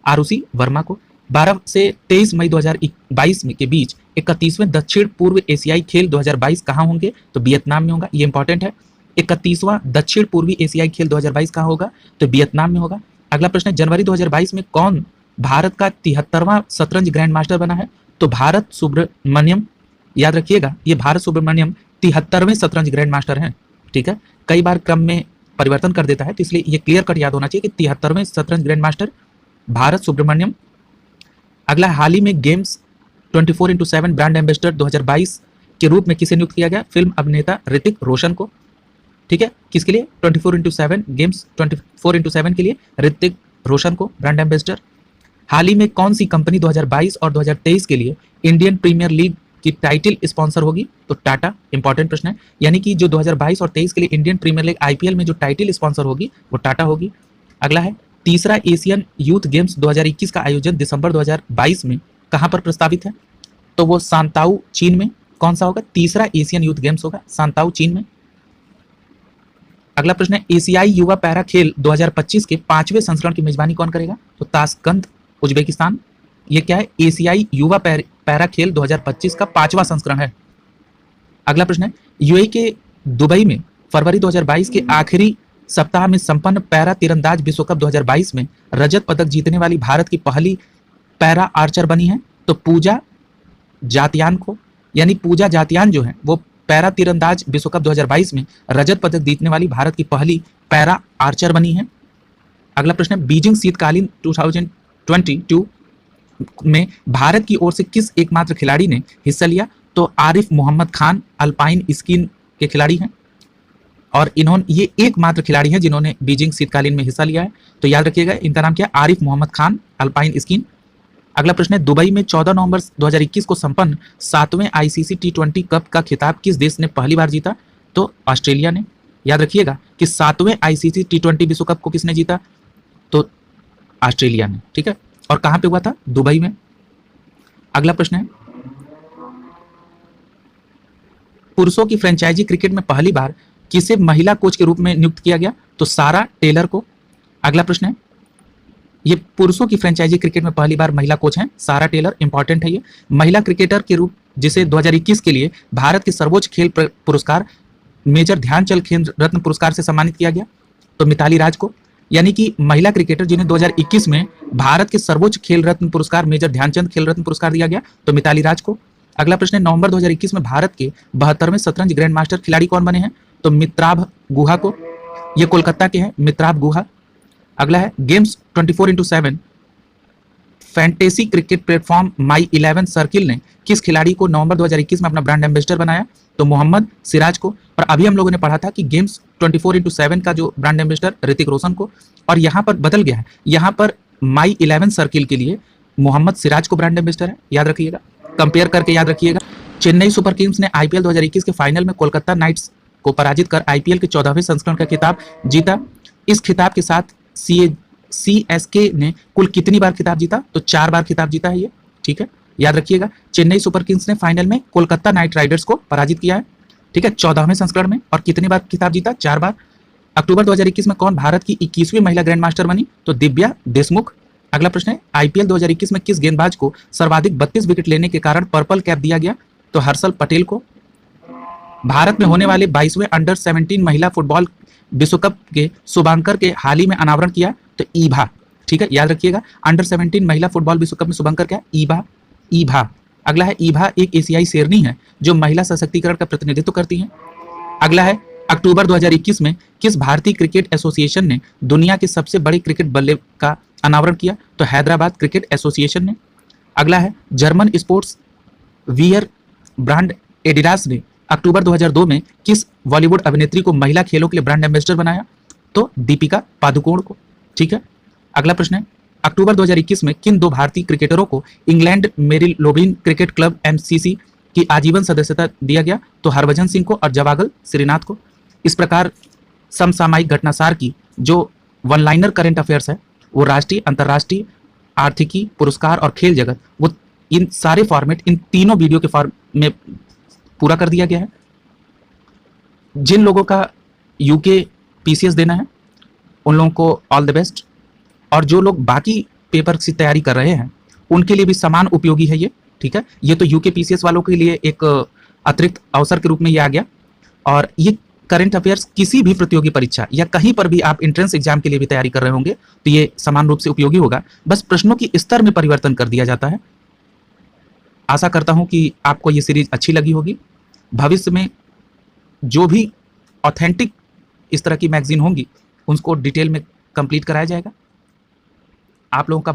आरुषि वर्मा को। 12 से 23 मई 2022 के बीच 31वें दक्षिण पूर्व एशियाई खेल 2022 कहाँ होंगे? तो वियतनाम में होगा। ये इंपॉर्टेंट है। 31वां दक्षिण पूर्वी एशियाई खेल 2022 कहाँ होगा? तो वियतनाम में होगा। अगला प्रश्न है, जनवरी 2022 में कौन भारत का 73वां शतरंज ग्रैंड मास्टर बना है? तो भारत सुब्रमण्यम। याद रखिएगा, ये भारत सुब्रमण्यम 73वें शतरंज ग्रैंड मास्टर हैं। ठीक है, कई बार क्रम में परिवर्तन कर देता है, तो इसलिए ये क्लियर कट याद होना चाहिए कि 73वें शतरंज ग्रैंड मास्टर भारत सुब्रमण्यम। अगला, हाल ही में गेम्स 24x7 ब्रांड एम्बेसडर 2022 के रूप में किसे नियुक्त किया गया? फिल्म अभिनेता ऋतिक रोशन को। ठीक है, किसके लिए? 24x7 गेम्स 24x7 के लिए ऋतिक रोशन को ब्रांड एम्बेसडर। हाल ही में कौन सी कंपनी 2022 और 2023 के लिए इंडियन प्रीमियर लीग की टाइटल स्पॉन्सर होगी? तो टाटा। इंपॉर्टेंट प्रश्न है, यानी कि जो 2022 और 23 के लिए इंडियन प्रीमियर लीग आईपीएल में जो टाइटल स्पॉन्सर होगी वो टाटा होगी। अगला है, तीसरा एशियन यूथ गेम्स 2021 का आयोजन दिसंबर 2022 में कहां पर प्रस्तावित है? तो वो सांताऊ चीन में। कौन सा होगा? तीसरा एशियन यूथ गेम्स होगा सांताऊ चीन में। अगला प्रश्न है, एशियाई युवा पैरा खेल 2025 के 5वें संस्करण की मेजबानी कौन करेगा? तो ताशकंद उज्बेकिस्तान। ये क्या है? एशियाई युवा पैरा खेल 2025 का 5वां संस्करण है। अगला प्रश्न है, यूएई के दुबई में फरवरी 2022 के आखिरी सप्ताह में संपन्न पैरा तीरंदाज विश्व कप 2022 में रजत पदक जीतने वाली भारत की पहली पैरा आर्चर बनी है? तो पूजा जातियान को। यानी पूजा जातियान जो है वो पैरा तीरंदाज विश्व कप 2022 में रजत पदक जीतने वाली भारत की पहली पैरा आर्चर बनी है। अगला प्रश्न है, बीजिंग शीतकालीन 2022 में भारत की ओर से किस एकमात्र खिलाड़ी ने हिस्सा लिया? तो आरिफ मोहम्मद खान अल्पाइन स्कीइंग के खिलाड़ी हैं, और ये एकमात्र खिलाड़ी हैं जिन्होंने बीजिंग शीतकालीन में हिस्सा लिया है। तो याद रखिएगा, इनका नाम क्या है? Arif Mohammad Khan alpine skiing. अगला प्रश्न है, दुबई में 14 नवंबर 2021 को संपन्न 7वें आईसीसी T20 कप का खिताब किस देश ने पहली बार जीता? तो ऑस्ट्रेलिया ने। याद रखिएगा कि 7वें आईसीसी T20 विश्व कप को किसने जीता? तो ऑस्ट्रेलिया ने। ठीक है, और कहां पे हुआ था? दुबई में। अगला प्रश्न है, पुरुषों की फ्रेंचाइजी क्रिकेट में पहली बार किसे महिला कोच के रूप में नियुक्त किया गया? तो सारा टेलर को। अगला प्रश्न है, ये पुरुषों की फ्रेंचाइजी क्रिकेट में पहली बार महिला कोच हैं सारा टेलर। इंपॉर्टेंट है ये। महिला क्रिकेटर के रूप जिसे 2021 के लिए भारत के सर्वोच्च खेल पुरस्कार मेजर ध्यानचंद खेल रत्न पुरस्कार से सम्मानित किया गया? तो मिताली राज को। यानी कि महिला क्रिकेटर जिन्हें 2021 में भारत के सर्वोच्च खेल रत्न पुरस्कार मेजर ध्यानचंद खेल रत्न पुरस्कार दिया गया, तो मिताली राज को। अगला प्रश्न है, नवंबर 2021 में भारत के 72वें शतरंज ग्रैंड मास्टर खिलाड़ी कौन बने हैं? तो मित्राभ गुहा को। ये कोलकाता के हैं, मित्राभ गुहा। अगला है, games 24x7 fantasy cricket platform My 11 Circle ने किस खिलाड़ी को नवंबर 2021 में अपना ब्रांड एम्बेसडर बनाया? तो मोहम्मद सिराज को। पर अभी हम लोगों ने पढ़ा था कि गेम्स 24x7 का जो ब्रांड एम्बेसडर ऋतिक रोशन को, और यहाँ पर बदल गया है। यहाँ पर माई 11 सर्किल के लिए मोहम्मद सिराज को ब्रांड एम्बेसडर है। याद रखिएगा, कंपेयर करके याद रखिएगा। चेन्नई सुपर किंग्स ने आईपीएल 2021 के फाइनल में कोलकाता नाइट्स को पराजित कर आईपीएल के 14वें संस्करण का खिताब जीता। इस खिताब के साथ सीएसके ने कुल कितनी बार खिताब जीता? तो 4 बार खिताब जीता है ये। ठीक है, याद रखिएगा, चेन्नई सुपर किंग्स ने फाइनल में कोलकाता नाइट राइडर्स को पराजित किया है। ठीक है, 14वें संस्करण में। और कितनी बार खिताब जीता? 4 बार। अक्टूबर 2021 में कौन भारत की 21वीं महिला ग्रैंड मास्टर बनी? तो दिव्या देशमुख। अगला प्रश्न है, आईपीएल 2021 में किस गेंदबाज को सर्वाधिक 32 विकेट लेने के कारण पर्पल कैप दिया गया? तो हर्षल पटेल को। भारत में होने वाले 22वें अंडर 17 महिला फुटबॉल विश्व कप के शुभांकर के हाल ही में अनावरण किया? तो ईभा। ठीक है, याद रखिएगा, अंडर 17 महिला फुटबॉल विश्व कप में शुभांकर क्या? ईभा। अगला है, ईभा एक एशियाई शेरनी है जो महिला सशक्तिकरण का प्रतिनिधित्व करती है। अगला है, अक्टूबर 2021 में किस भारतीय क्रिकेट एसोसिएशन ने दुनिया के सबसे बड़े क्रिकेट बल्ले का अनावरण किया? तो हैदराबाद क्रिकेट एसोसिएशन ने। अगला है, German sports wear brand Adidas ने अक्टूबर 2002 में किस बॉलीवुड अभिनेत्री को महिला खेलों के लिए ब्रांड एम्बेसडर बनाया? तो दीपिका पादुकोण को। ठीक है, अगला प्रश्न है, अक्टूबर 2021 में किन 2 भारतीय क्रिकेटरों को इंग्लैंड मेरिलोबिन क्रिकेट क्लब एमसीसी की आजीवन सदस्यता दिया गया? तो हरभजन सिंह को और जवागल श्रीनाथ को। इस प्रकार समसामयिक घटनासार की जो वन लाइनर करंट अफेयर्स है वो राष्ट्रीय, अंतर्राष्ट्रीय, आर्थिकी, पुरस्कार और खेल जगत, वो इन सारे फॉर्मेट इन तीनों वीडियो के फॉर्म में पूरा कर दिया गया है। जिन लोगों का यूके पीसीएस देना है उन लोगों को ऑल द बेस्ट, और जो लोग बाकी पेपर की तैयारी कर रहे हैं उनके लिए भी समान उपयोगी है ये, ठीक है। ये तो यूके पीसीएस वालों के लिए एक अतिरिक्त अवसर के रूप में ये आ गया, और ये करंट अफेयर्स किसी भी प्रतियोगी परीक्षा या कहीं पर भी आप एंट्रेंस एग्जाम के लिए भी तैयारी कर रहे होंगे तो ये समान रूप से उपयोगी होगा। बस प्रश्नों की स्तर में परिवर्तन कर दिया जाता है। आशा करता हूं कि आपको ये सीरीज अच्छी लगी होगी। भविष्य में जो भी ऑथेंटिक इस तरह की मैगजीन होंगी उनको डिटेल में कंप्लीट कराया जाएगा। आप लोगों का